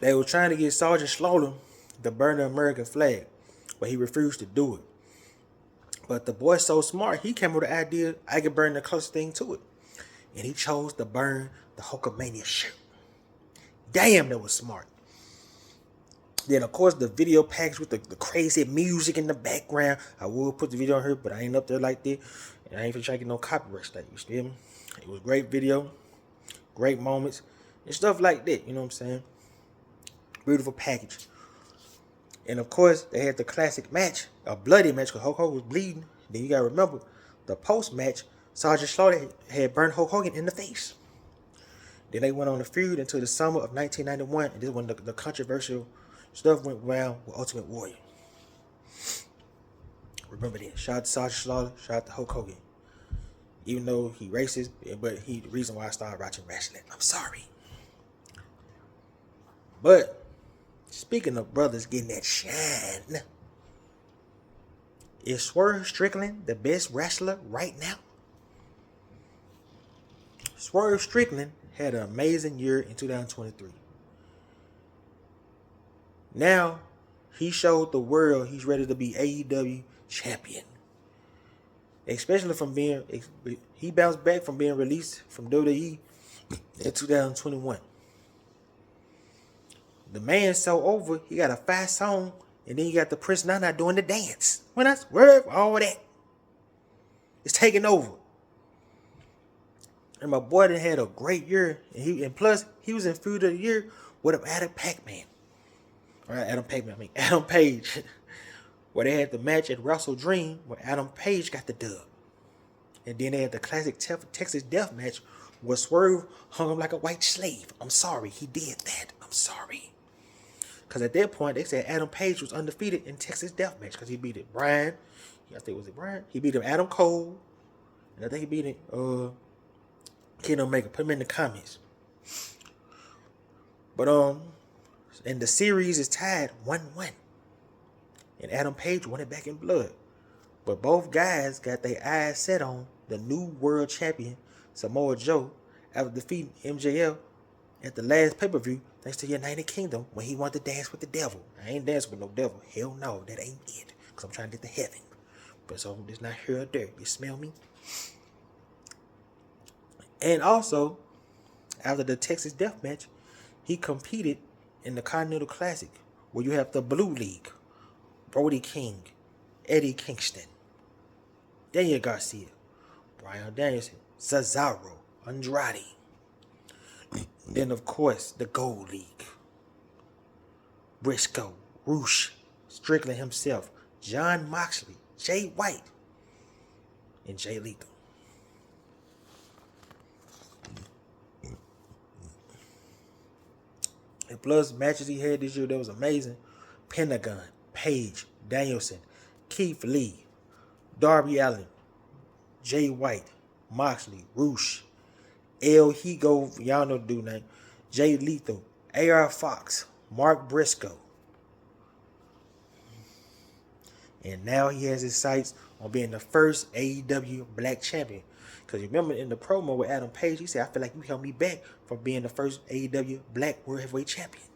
Speaker 1: they were trying to get Sergeant Slaughter to burn the American flag, but he refused to do it. But the boy's so smart, he came up with the idea, I could burn the closest thing to it. And he chose to burn the Hulkamania shirt. Damn, that was smart. Then, of course, the video package with the crazy music in the background. I will put the video on here, but I ain't up there like that. And I ain't finna try to get no copyright strike, you feel me? It was a great video, great moments, and stuff like that, you know what I'm saying? Beautiful package. And, of course, they had the classic match, a bloody match, because Hulk Hogan was bleeding. Then you got to remember, the post-match, Sergeant Slaughter had burned Hulk Hogan in the face. Then they went on a feud until the summer of 1991, and this is when the controversial stuff went around with Ultimate Warrior. Remember that. Shout out to Sergeant Slaughter, shout out to Hulk Hogan. Even though he racist, but he the reason why I started watching wrestling. I'm sorry. But, speaking of brothers getting that shine, is Swerve Strickland the best wrestler right now? Swerve Strickland had an amazing year in 2023. Now, he showed the world he's ready to be AEW champion. Especially from he bounced back from being released from WWE in 2021. The man's so over, he got a fast song, and then you got the Prince Nana doing the dance. When I Swerve, all that. It's taking over. And my boy done had a great year. And plus, he was in Feud of the Year with Adam Page. Where they had the match at Wrestle Dream where Adam Page got the dub. And then they had the classic Texas Death Match where Swerve hung him like a white slave. I'm sorry, he did that. I'm sorry. Because at that point, they said Adam Page was undefeated in Texas Death Match because he beat it Brian. I think was it Brian? He beat him Adam Cole. And I think he beat him Kenny Omega. Put him in the comments. But and the series is tied 1-1. And Adam Page won it back in blood. But both guys got their eyes set on the new world champion, Samoa Joe, after defeating MJF at the last pay-per-view, thanks to United Kingdom, when he wanted to dance with the devil. I ain't dancing with no devil. Hell no, that ain't it. Because I'm trying to get to heaven. But so it's not here or there. You smell me? And also, after the Texas Death Match, he competed in the Continental Classic, where you have the Blue League, Brody King, Eddie Kingston, Daniel Garcia, Bryan Danielson, Cesaro, Andrade. Then, of course, the Gold League, Briscoe, Roosh, Strickland himself, Jon Moxley, Jay White, and Jay Lethal. And plus, matches he had this year that was amazing. Pentagon, Page, Danielson, Keith Lee, Darby Allin, Jay White, Moxley, Roosh, El Higo, y'all know the dude name, Jay Lethal, AR Fox, Mark Briscoe. And now he has his sights on being the first AEW Black Champion. Because you remember in the promo with Adam Page, he said, I feel like you held me back from being the first AEW Black World Heavyweight Champion.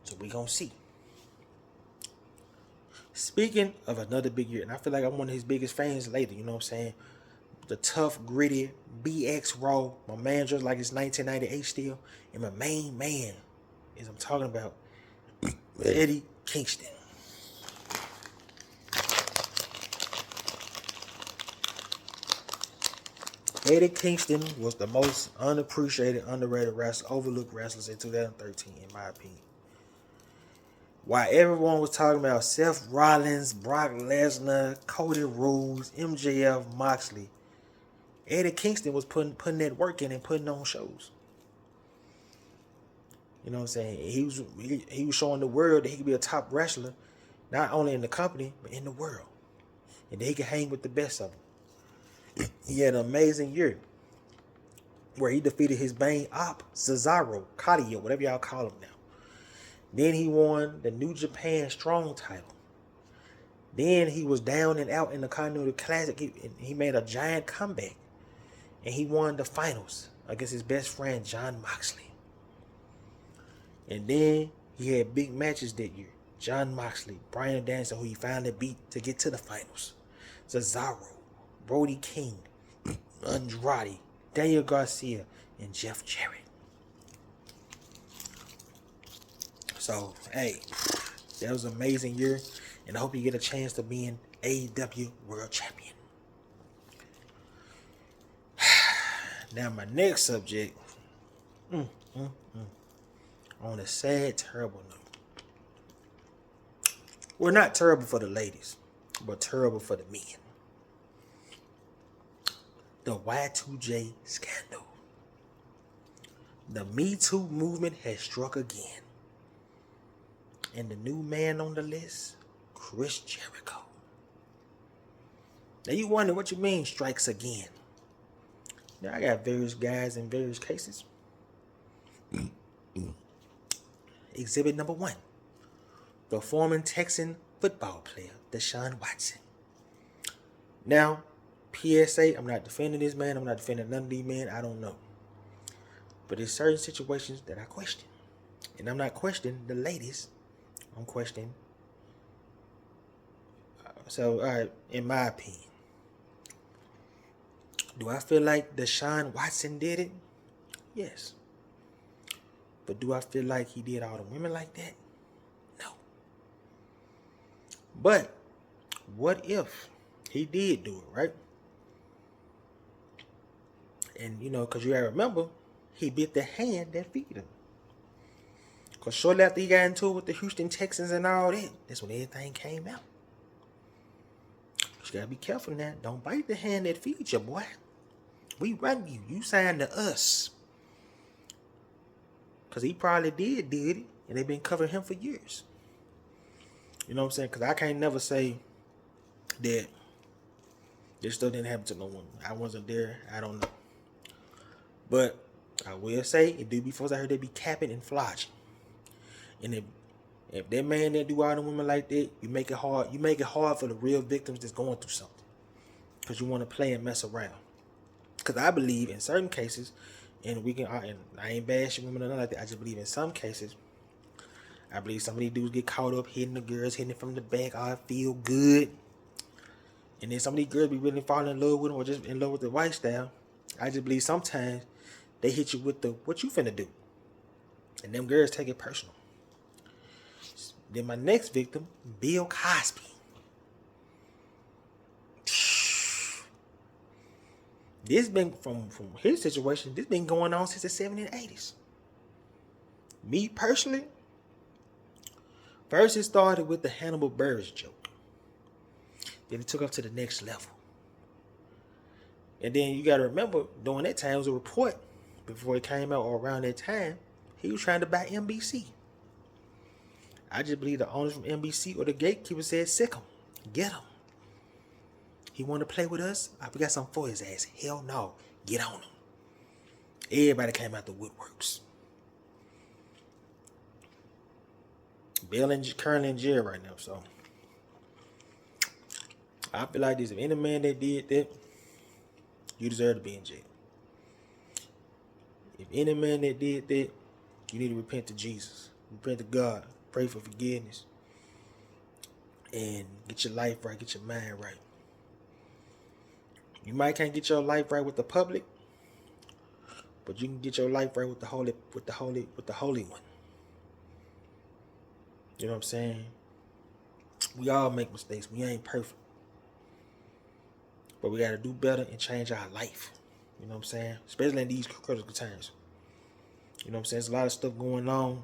Speaker 1: So we gonna see. Speaking of another big year, and I feel like I'm one of his biggest fans lately, you know what I'm saying? The tough, gritty, BX Raw. My man just like it's 1998 still. And my main man is I'm talking about Eddie Kingston. Eddie Kingston was the most unappreciated, underrated wrestler, overlooked wrestlers in 2013, in my opinion. While everyone was talking about Seth Rollins, Brock Lesnar, Cody Rhodes, MJF, Moxley, Eddie Kingston was putting that work in and putting on shows. You know what I'm saying? He was showing the world that he could be a top wrestler, not only in the company but in the world, and that he could hang with the best of them. He had an amazing year where he defeated his main op, Cesaro, Cardio, whatever y'all call him now. Then he won the New Japan Strong title. Then he was down and out in the Continental Classic. He made a giant comeback. And he won the finals against his best friend, Jon Moxley. And then he had big matches that year. Jon Moxley, Bryan Danielson, who he finally beat to get to the finals. Cesaro, Brody King, Andrade, Daniel Garcia, and Jeff Jarrett. So, hey, that was an amazing year. And I hope you get a chance to be an AEW World Champion. Now, my next subject, on a sad, terrible note. Well, not terrible for the ladies, but terrible for the men. The Y2J scandal. The Me Too movement has struck again. And the new man on the list, Chris Jericho. Now you wonder what you mean strikes again. Now I got various guys in various cases. Exhibit number 1. The former Texan football player, Deshaun Watson. Now, PSA, I'm not defending this man. I'm not defending none of these men. I don't know. But there's certain situations that I question. And I'm not questioning the ladies. I'm questioning. So, all right, in my opinion, do I feel like Deshaun Watson did it? Yes. But do I feel like he did all the women like that? No. But what if he did do it, right? And, because you gotta remember, he bit the hand that feed him. Because shortly after he got into it with the Houston Texans and all that, that's when everything came out. You gotta be careful now. Don't bite the hand that feeds you, boy. We run you. You signed to us. Because he probably did it. And they've been covering him for years. You know what I'm saying? Because I can't never say that this stuff didn't happen to no one. I wasn't there. I don't know. But I will say, it do be folks out here that be capping and flogging. And if that man that do all the women like that, you make it hard. You make it hard for the real victims that's going through something. Because you want to play and mess around. Because I believe in certain cases, and I ain't bashing women or nothing like that. I just believe in some cases, I believe some of these dudes get caught up hitting the girls, hitting it from the back. I feel good. And then some of these girls be really falling in love with them or just in love with the lifestyle. I just believe sometimes they hit you with the, what you finna do? And them girls take it personal. Then my next victim, Bill Cosby. This been from his situation, this been going on since the 70s and 80s. Me personally, first it started with the Hannibal Buress joke. Then it took up to the next level. And then you got to remember, during that time, it was a report before it came out or around that time, he was trying to buy NBC. I just believe the owners from NBC or the gatekeeper said, sick him, get him. He want to play with us? We got something for his ass. Hell no, get on him. Everybody came out the woodworks. Bill currently in jail right now, so I feel like this. If any man that did that, you deserve to be in jail. If any man that did that, you need to repent to Jesus. Repent to God. Pray for forgiveness. And get your life right. Get your mind right. You might can't get your life right with the public, but you can get your life right with the holy one. You know what I'm saying? We all make mistakes. We ain't perfect. But we got to do better and change our life. You know what I'm saying? Especially in these critical times. You know what I'm saying? There's a lot of stuff going on.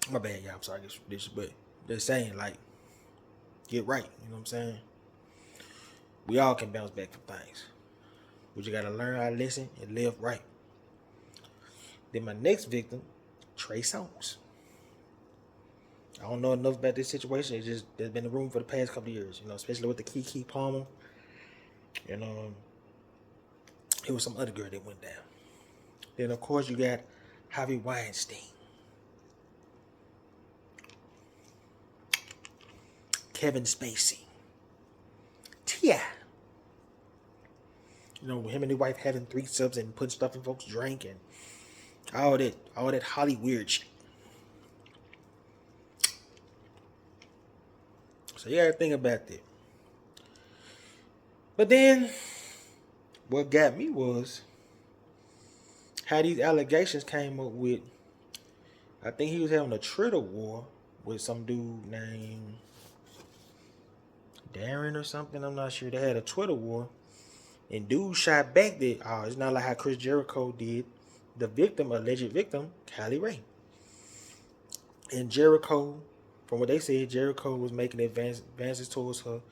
Speaker 1: My bad, y'all. I'm sorry this, but they're saying, like, get right. You know what I'm saying? We all can bounce back from things. We just gotta learn how to listen and live right. Then my next victim, Trey Songz. I don't know enough about this situation. It's just there's been a room for the past couple of years, especially with the Keke Palmer. And it was some other girl that went down. Then of course you got Harvey Weinstein. Kevin Spacey. T.I. Him and his wife having threesomes and putting stuff in folks' drink and all that Holly weird shit. So you gotta think about that. But then, what got me was how these allegations came up with. I think he was having a Twitter war with some dude named Darren or something. I'm not sure. They had a Twitter war. And dude shot back that, it's not like how Chris Jericho did the victim, alleged victim, Kylie Ray. And Jericho, from what they said, Jericho was making advances towards her,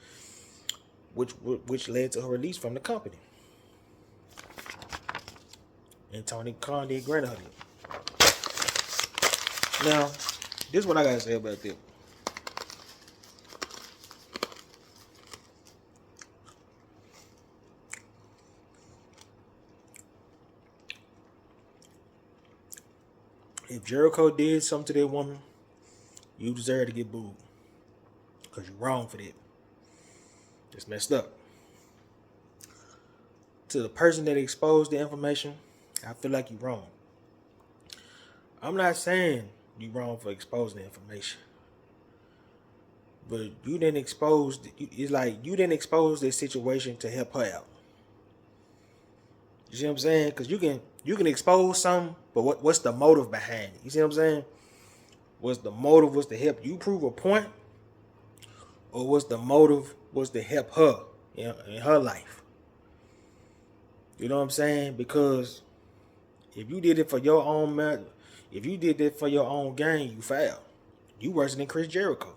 Speaker 1: which led to her release from the company. And Tony Khan did granted her that. Now, this is what I gotta say about this. If Jericho did something to that woman, you deserve to get booed. Because you're wrong for that. It's messed up. To the person that exposed the information, I feel like you're wrong. I'm not saying you're wrong for exposing the information. But you didn't expose, it's like you didn't expose this situation to help her out. You see what I'm saying? Because you can expose something, but what's the motive behind it? You see what I'm saying? Was the motive was to help you prove a point? Or was the motive was to help her in her life? You know what I'm saying? Because if you did it for your own if you did it for your own gain, you failed. You worse than Chris Jericho.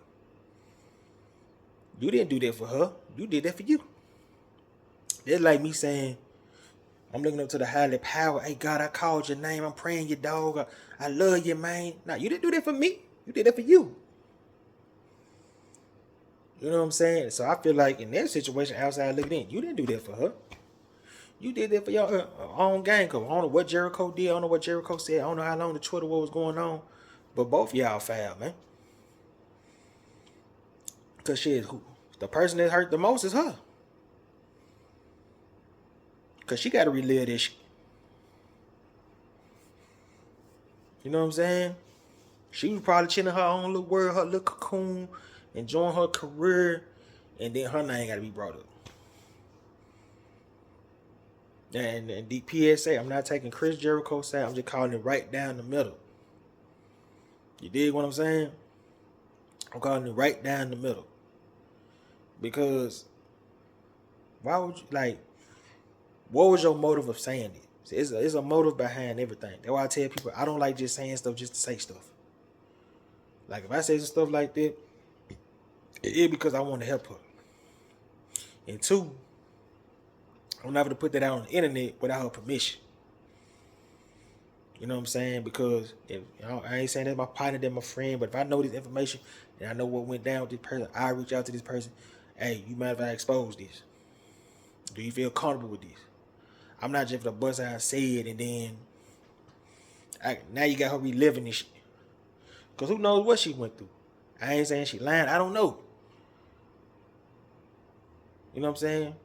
Speaker 1: You didn't do that for her. You did that for you. It's like me saying, I'm looking up to the highly power. Hey, God, I called your name. I'm praying you, dog. I love you, man. Nah, you didn't do that for me. You did that for you. You know what I'm saying? So I feel like in that situation, outside looking in, you didn't do that for her. You did that for your own game. Cause I don't know what Jericho did. I don't know what Jericho said. I don't know how long the Twitter war was going on. But both of y'all fouled, man. Cause the person that hurt the most is her. Cause she got to relive this shit. You know what I'm saying? She was probably chilling her own little world, her little cocoon, enjoying her career, and then her name got to be brought up. And the PSA, I'm not taking Chris Jericho's side. I'm just calling it right down the middle. You dig what I'm saying? I'm calling it right down the middle. Because why would you, what was your motive of saying it? It's a motive behind everything. That's why I tell people I don't like just saying stuff just to say stuff. Like if I say some stuff like that, it's because I want to help her. And two, I'm not going to put that out on the internet without her permission. You know what I'm saying? Because I ain't saying that's my partner, that's my friend, but if I know this information and I know what went down with this person, I reach out to this person. Hey, you mind if I expose this? Do you feel comfortable with this? I'm not just for the bust out and say it and then now you got her reliving this shit. Because who knows what she went through? I ain't saying she lying. I don't know. You know what I'm saying?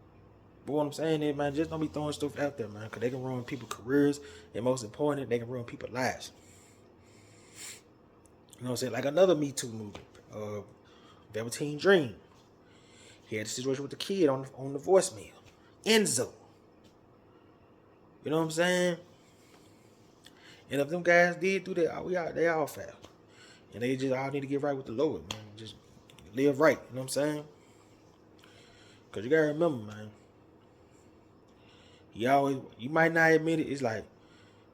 Speaker 1: But what I'm saying is, man, just don't be throwing stuff out there, man. Because they can ruin people's careers. And most important, they can ruin people's lives. You know what I'm saying? Like another Me Too movie. Velveteen Dream. He had a situation with the kid on the voicemail. Enzo. You know what I'm saying? And if them guys did do that, they all failed. And they just all need to get right with the Lord, man. Just live right. You know what I'm saying? Because you got to remember, man. You might not admit it. It's like,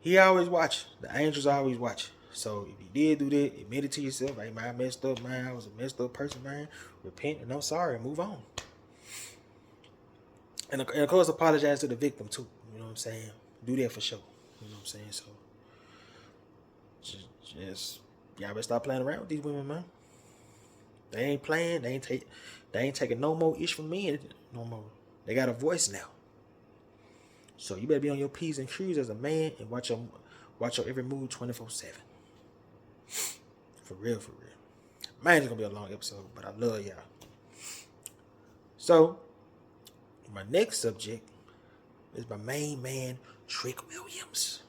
Speaker 1: he always watch. The angels always watch. So if you did do that, admit it to yourself. Hey, man, I messed up, man. I was a messed up person, man. Repent and I'm sorry and move on. And of course, apologize to the victim too. You know what I'm saying? Do that for sure. You know what I'm saying? So, just y'all better stop playing around with these women, man. They ain't playing. They ain't taking no more ish from me no more. They got a voice now. So you better be on your P's and Q's as a man and watch your every move 24/7. For real, for real. Man, it's gonna be a long episode, but I love y'all. So, my next subject is my main man, Trick Williams.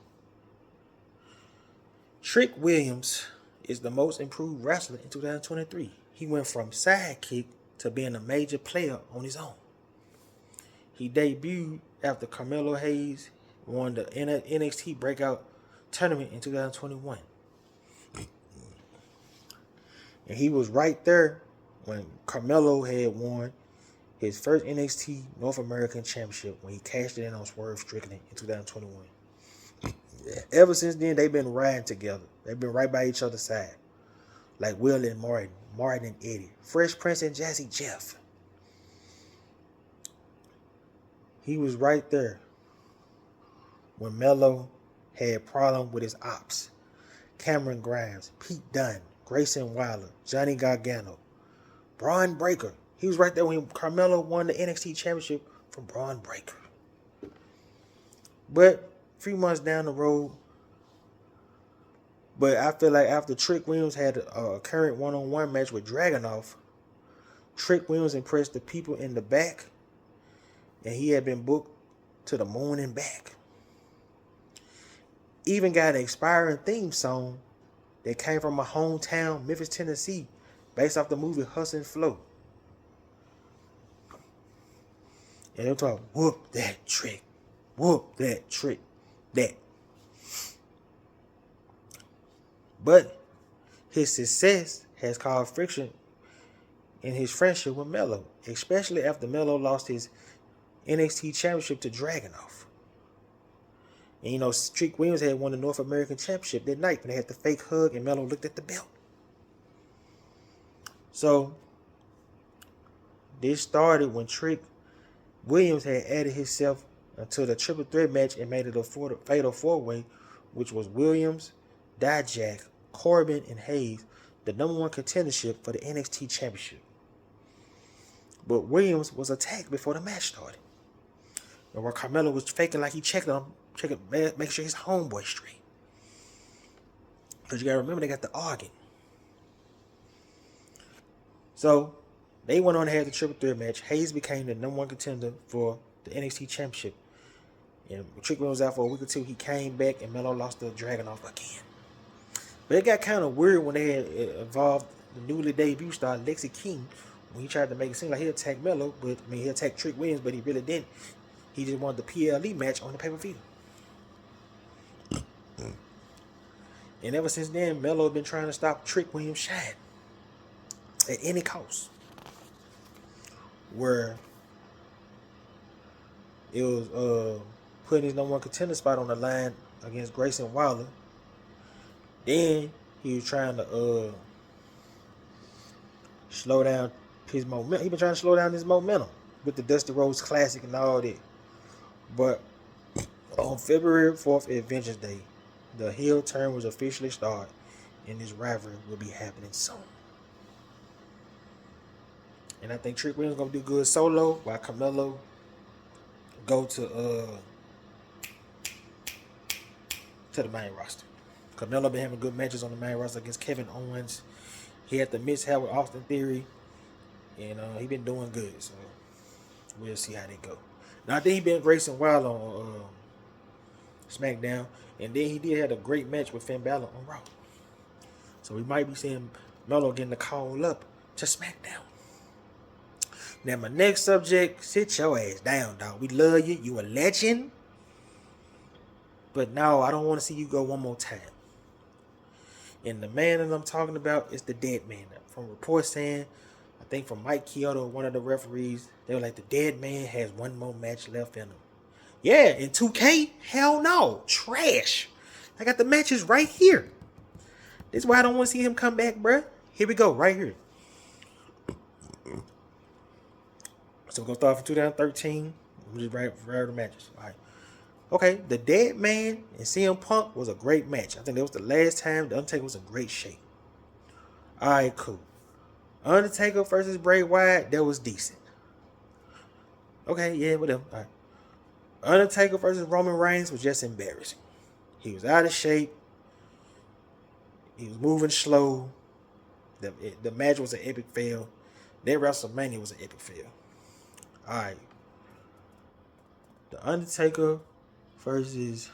Speaker 1: Trick Williams is the most improved wrestler in 2023. He went from sidekick to being a major player on his own. He debuted after Carmelo Hayes won the NXT Breakout Tournament in 2021. And he was right there when Carmelo had won his first NXT North American Championship when he cashed it in on Swerve Strickland in 2021. Ever since then, they've been riding together. They've been right by each other's side. Like Will and Martin, Martin and Eddie, Fresh Prince and Jazzy Jeff. He was right there when Melo had problem with his ops. Cameron Grimes, Pete Dunne, Grayson Waller, Johnny Gargano, Braun Breaker. He was right there when Carmelo won the NXT Championship from Braun Breaker. But a few months down the road, but I feel like after Trick Williams had a current one-on-one match with Dragunov, Trick Williams impressed the people in the back, and he had been booked to the moon and back. Even got an expiring theme song that came from my hometown, Memphis, Tennessee, based off the movie Hustle and Flow. And they're talking, whoop that trick, whoop that trick, that. But his success has caused friction in his friendship with Melo, especially after Melo lost his NXT Championship to Dragunov. And you know, Trick Williams had won the North American Championship that night when they had the fake hug and Melo looked at the belt. So, this started when Trick Williams had added himself to the triple threat match and made it a fatal four-way, which was Williams, Dijak, Corbin, and Hayes, the number one contendership for the NXT Championship. But Williams was attacked before the match started. And where Carmelo was faking like he checking him, make sure his homeboy straight. Because you gotta remember they got the arguing. So they went on and had the triple threat match. Hayes became the number one contender for the NXT Championship. And Trick Williams was out for a week or two. He came back and Melo lost to Dragunov again. But it got kind of weird when they had involved the newly debuted star Lexi King when he tried to make it seem like he attacked Melo, but he attacked Trick Williams, but he really didn't. He just wanted the PLE match on the pay-per-view. And ever since then, Melo has been trying to stop Trick Williams' shine at any cost. Where it was putting his number one contender spot on the line against Grayson Waller. Then he was trying to slow down his momentum. He been trying to slow down his momentum with the Dusty Rhodes Classic and all that. But on February 4th at Vengeance Day, the heel turn was officially started, and this rivalry will be happening soon. And I think Trick Williams gonna do good solo, while Carmelo go to the main roster. Carmelo been having good matches on the main roster against Kevin Owens. He had the mishap with Austin Theory, and he been doing good. So we'll see how they go. Now I think he been Grayson Waller on SmackDown, and then he did have a great match with Finn Balor on Raw. So we might be seeing Melo getting the call up to SmackDown. Now my next subject, sit your ass down, dog. We love you. You a legend. But no, I don't want to see you go one more time. And the man that I'm talking about is the Dead Man. From reports saying, I think from Mike Chiodo, one of the referees, they were like, the Dead Man has one more match left in him. Yeah, in 2K? Hell no. Trash. I got the matches right here. This is why I don't want to see him come back, bruh. Here we go, right here. So we're going to start from 2013. I'm just right the matches. All right. Okay, the Dead Man and CM Punk was a great match. I think that was the last time the Undertaker was in great shape. All right, cool. Undertaker versus Bray Wyatt, that was decent. Okay, yeah, whatever. All right. Undertaker versus Roman Reigns was just embarrassing. He was out of shape. He was moving slow. The match was an epic fail. That WrestleMania was an epic fail. All right. The Undertaker versus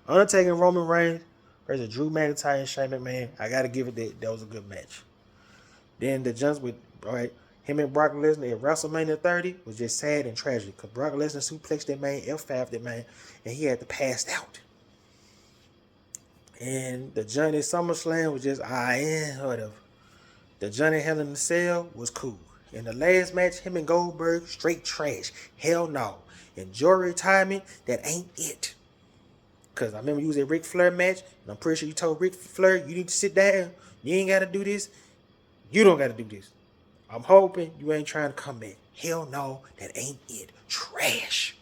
Speaker 1: Undertaker and Roman Reigns versus Drew McIntyre and Shane McMahon. I gotta give it that was a good match. Then the jumps with him and Brock Lesnar at WrestleMania 30 was just sad and tragic because Brock Lesnar suplexed that man, F5 that man, and he had to pass out. And the Johnny SummerSlam was just whatever. The Johnny Hell in the Cell was cool. In the last match, him and Goldberg, straight trash. Hell no. And Jory retirement, that ain't it. Because I remember you was at Ric Flair match, and I'm pretty sure you told Ric Flair, you need to sit down. You ain't got to do this. You don't got to do this. I'm hoping you ain't trying to come back. Hell no, that ain't it. Trash.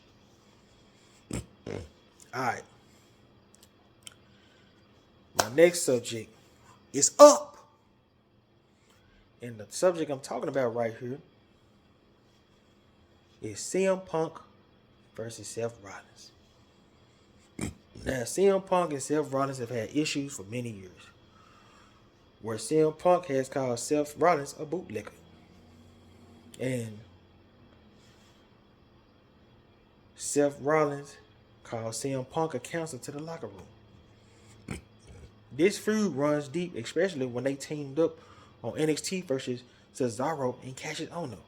Speaker 1: Alright. My next subject is up. And the subject I'm talking about right here is CM Punk versus Seth Rollins. Now, CM Punk and Seth Rollins have had issues for many years, where CM Punk has called Seth Rollins a bootlicker. And Seth Rollins called CM Punk a counselor to the locker room. This feud runs deep, especially when they teamed up on NXT versus Cesaro and Cassius Ohno.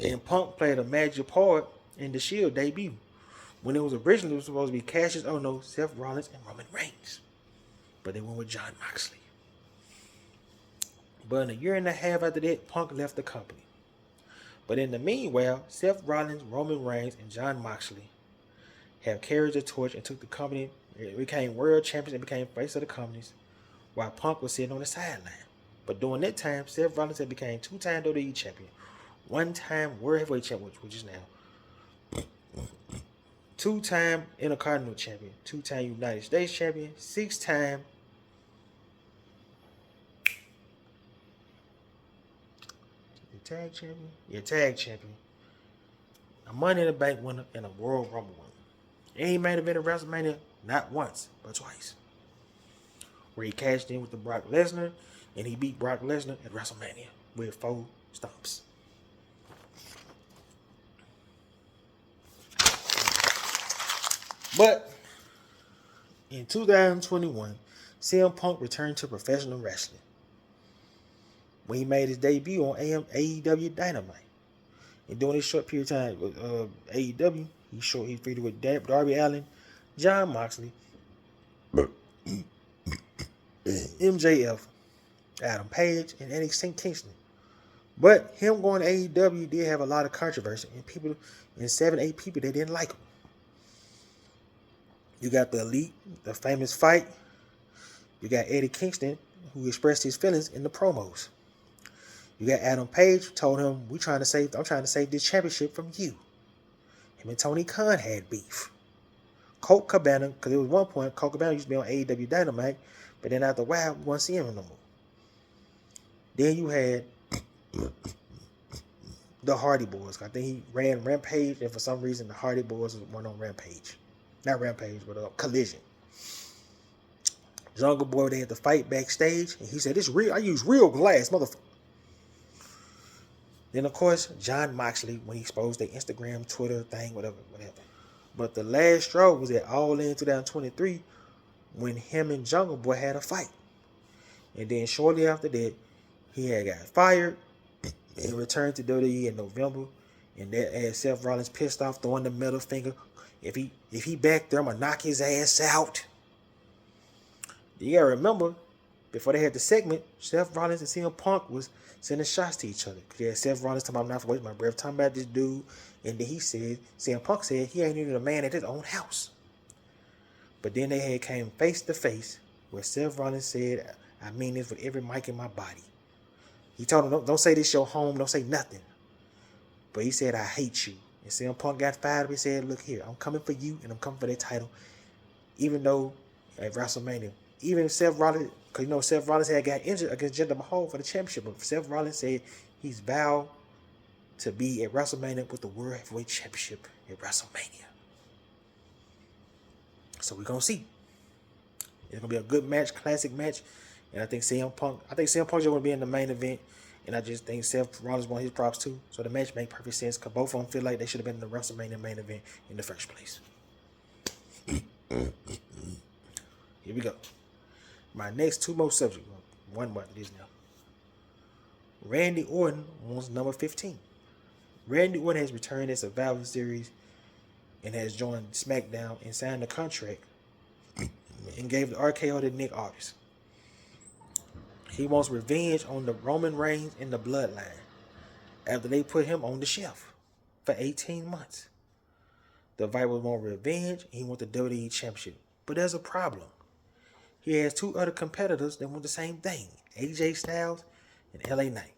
Speaker 1: And Punk played a major part in the Shield debut, when it was originally supposed to be Cassius Ohno, Seth Rollins, and Roman Reigns. But they went with Jon Moxley. But in a year and a half after that, Punk left the company. But in the meanwhile, Seth Rollins, Roman Reigns, and Jon Moxley have carried the torch and took the company, became world champions and became face of the companies, while Punk was sitting on the sideline. But during that time, Seth Rollins had became two-time WWE champion, one-time World Heavyweight champion, which is now, two-time Intercontinental champion, two-time United States champion, six-time tag champion, tag champion, a Money in the Bank winner, and a Royal Rumble winner. And he made event at WrestleMania not once, but twice, where he cashed in with the Brock Lesnar, and he beat Brock Lesnar at WrestleMania with 4 stomps. But in 2021, CM Punk returned to professional wrestling when he made his debut on AEW Dynamite. And during this short period of time with AEW, he featured with Darby Allin, Jon Moxley, MJF, Adam Page, and Eddie St. Kingston. But him going to AEW did have a lot of controversy, and 7-8 people that didn't like him. You got the Elite, the Famous Fight. You got Eddie Kingston, who expressed his feelings in the promos. You got Adam Page, who told him, I'm trying to save this championship from you. Him and Tony Khan had beef. Colt Cabana, because it was one point, Colt Cabana used to be on AEW Dynamite, but then after a while, we won't see him no more. Then you had the Hardy Boys. I think he ran Rampage, and for some reason, the Hardy Boys weren't on Rampage. Not Rampage, but Collision. Jungle Boy, they had to fight backstage, and he said, "It's real. I use real glass, motherfucker." Then, of course, Jon Moxley, when he exposed their Instagram, Twitter thing, whatever. But the last straw was at All In 2023 when him and Jungle Boy had a fight. And then shortly after that, he had got fired and returned to WWE in November. And that had Seth Rollins pissed off, throwing the middle finger. If he back there, I'm going to knock his ass out. You got to remember, before they had the segment, Seth Rollins and CM Punk was sending shots to each other. Because you had Seth Rollins talking about, "I'm not wasting my breath talking about this dude." And then CM Punk said he ain't even a man at his own house. But then they had came face to face where Seth Rollins said, "I mean this with every mic in my body." He told him, don't say this your home, don't say nothing. But he said, "I hate you." And CM Punk got fired up. He said, look here, I'm coming for you and I'm coming for that title. Even though at WrestleMania, even Seth Rollins, because you know Seth Rollins had got injured against Jinder Mahal for the championship, but Seth Rollins said he's vowed to be at WrestleMania with the World Heavyweight Championship at WrestleMania. So we're gonna see. It's gonna be a good match, classic match, and I think CM Punk just gonna be in the main event, and I just think Seth Rollins won his props too. So the match make perfect sense because both of them feel like they should have been in the WrestleMania main event in the first place. Here we go. My next two more subjects. One more after this now. Randy Orton wants number 15. Randy Orton has returned at Survivor Series and has joined SmackDown and signed a contract and gave the RKO to Nick Aldis. He wants revenge on the Roman Reigns and the Bloodline after they put him on the shelf for 18 months. The Viper wants revenge and he wants the WWE Championship. But there's a problem. He has two other competitors that want the same thing, AJ Styles and LA Knight.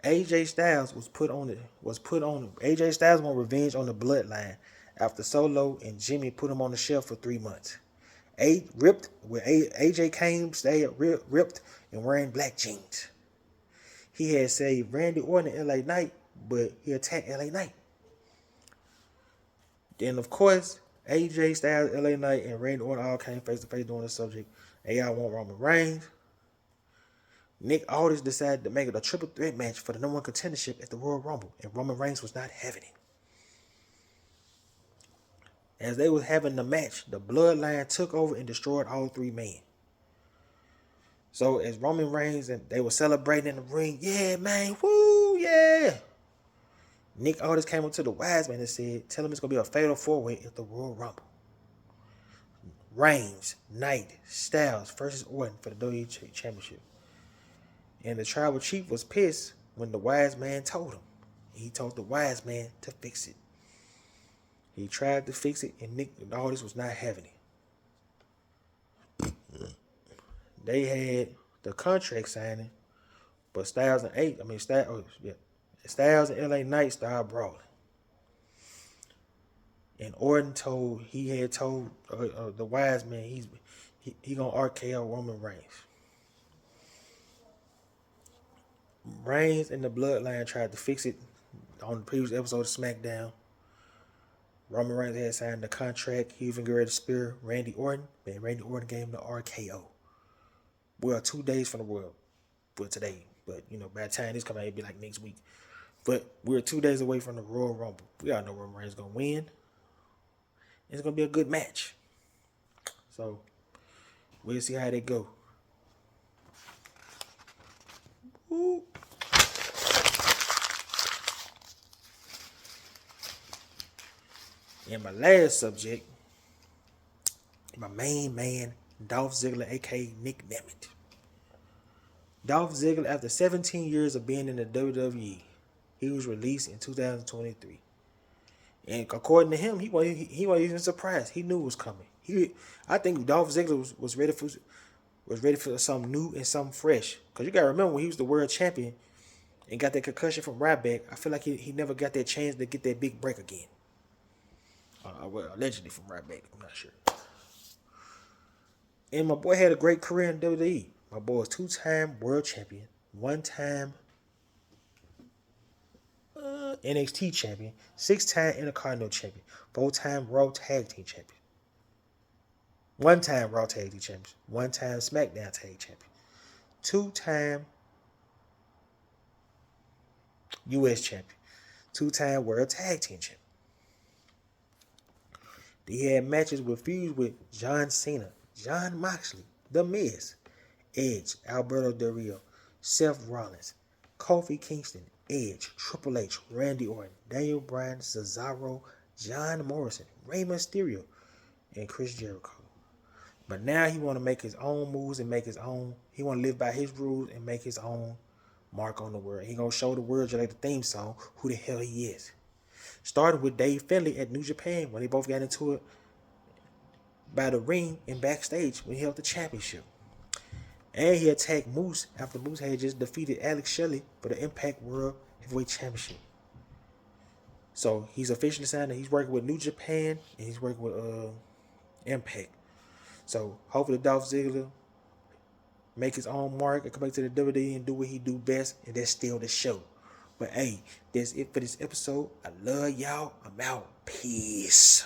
Speaker 1: AJ Styles AJ Styles want revenge on the Bloodline after Solo and Jimmy put him on the shelf for 3 months. AJ came, stayed ripped and wearing black jeans. He had saved Randy Orton and LA Knight, but he attacked LA Knight. Then of course, AJ Styles, LA Knight, and Randy Orton all came face to face during the subject. And y'all want Roman Reigns. Nick Aldis decided to make it a triple threat match for the number one contendership at the Royal Rumble, and Roman Reigns was not having it. As they was having the match, the Bloodline took over and destroyed all three men. So as Roman Reigns and they were celebrating in the ring, yeah, man, woo, yeah. Nick Aldis came up to the wise man and said, tell him it's going to be a fatal four-way at the Royal Rumble. Reigns, Knight, Styles versus Orton for the WWE Championship. And the tribal chief was pissed when the wise man told him. He told the wise man to fix it. He tried to fix it, and Nick Aldis was not having it. They had the contract signing, but Styles and LA Knight started brawling. And Orton told the wise man he gonna RKO Roman Reigns. Reigns and the Bloodline tried to fix it on the previous episode of SmackDown. Roman Reigns had signed the contract. He even got ready to spear Randy Orton. Man, Randy Orton gave him the RKO. We are 2 days from the World for today. But, you know, by the time this comes out, it'll be like next week. But we're 2 days away from the Royal Rumble. We all know Roman Reigns is going to win. It's going to be a good match. So, we'll see how they go. Woo. And my last subject, my main man, Dolph Ziggler, aka Nick Nemeth. Dolph Ziggler, after 17 years of being in the WWE, he was released in 2023. And according to him, he wasn't even surprised. He knew it was coming. I think Dolph Ziggler was ready for something new and something fresh. Because you got to remember, when he was the world champion and got that concussion from Ryback, I feel like he never got that chance to get that big break again. Well, allegedly from Ryback. I'm not sure. And my boy had a great career in WWE. My boy was 2-time world champion, 1-time NXT champion, 6-time Intercontinental champion, 4-time Raw Tag Team champion, 1-time Raw Tag Team champion, 1-time SmackDown Tag champion, 2-time US champion, 2-time World Tag Team champion. He had matches feuds with John Cena, Jon Moxley, The Miz, Edge, Alberto Del Rio, Seth Rollins, Kofi Kingston, Edge, Triple H, Randy Orton, Daniel Bryan, Cesaro, John Morrison, Rey Mysterio, and Chris Jericho. But now he want to make his own moves and he want to live by his rules and make his own mark on the world. He going to show the world, just like the theme song, who the hell he is. Started with Dave Finlay at New Japan when they both got into it by the ring and backstage when he held the championship. And he attacked Moose after Moose had just defeated Alex Shelley for the Impact World Heavyweight Championship. So he's officially signed and he's working with New Japan and he's working with Impact. So hopefully Dolph Ziggler make his own mark and come back to the WWE and do what he do best, and that's still the show. But hey, that's it for this episode. I love y'all. I'm out. Peace.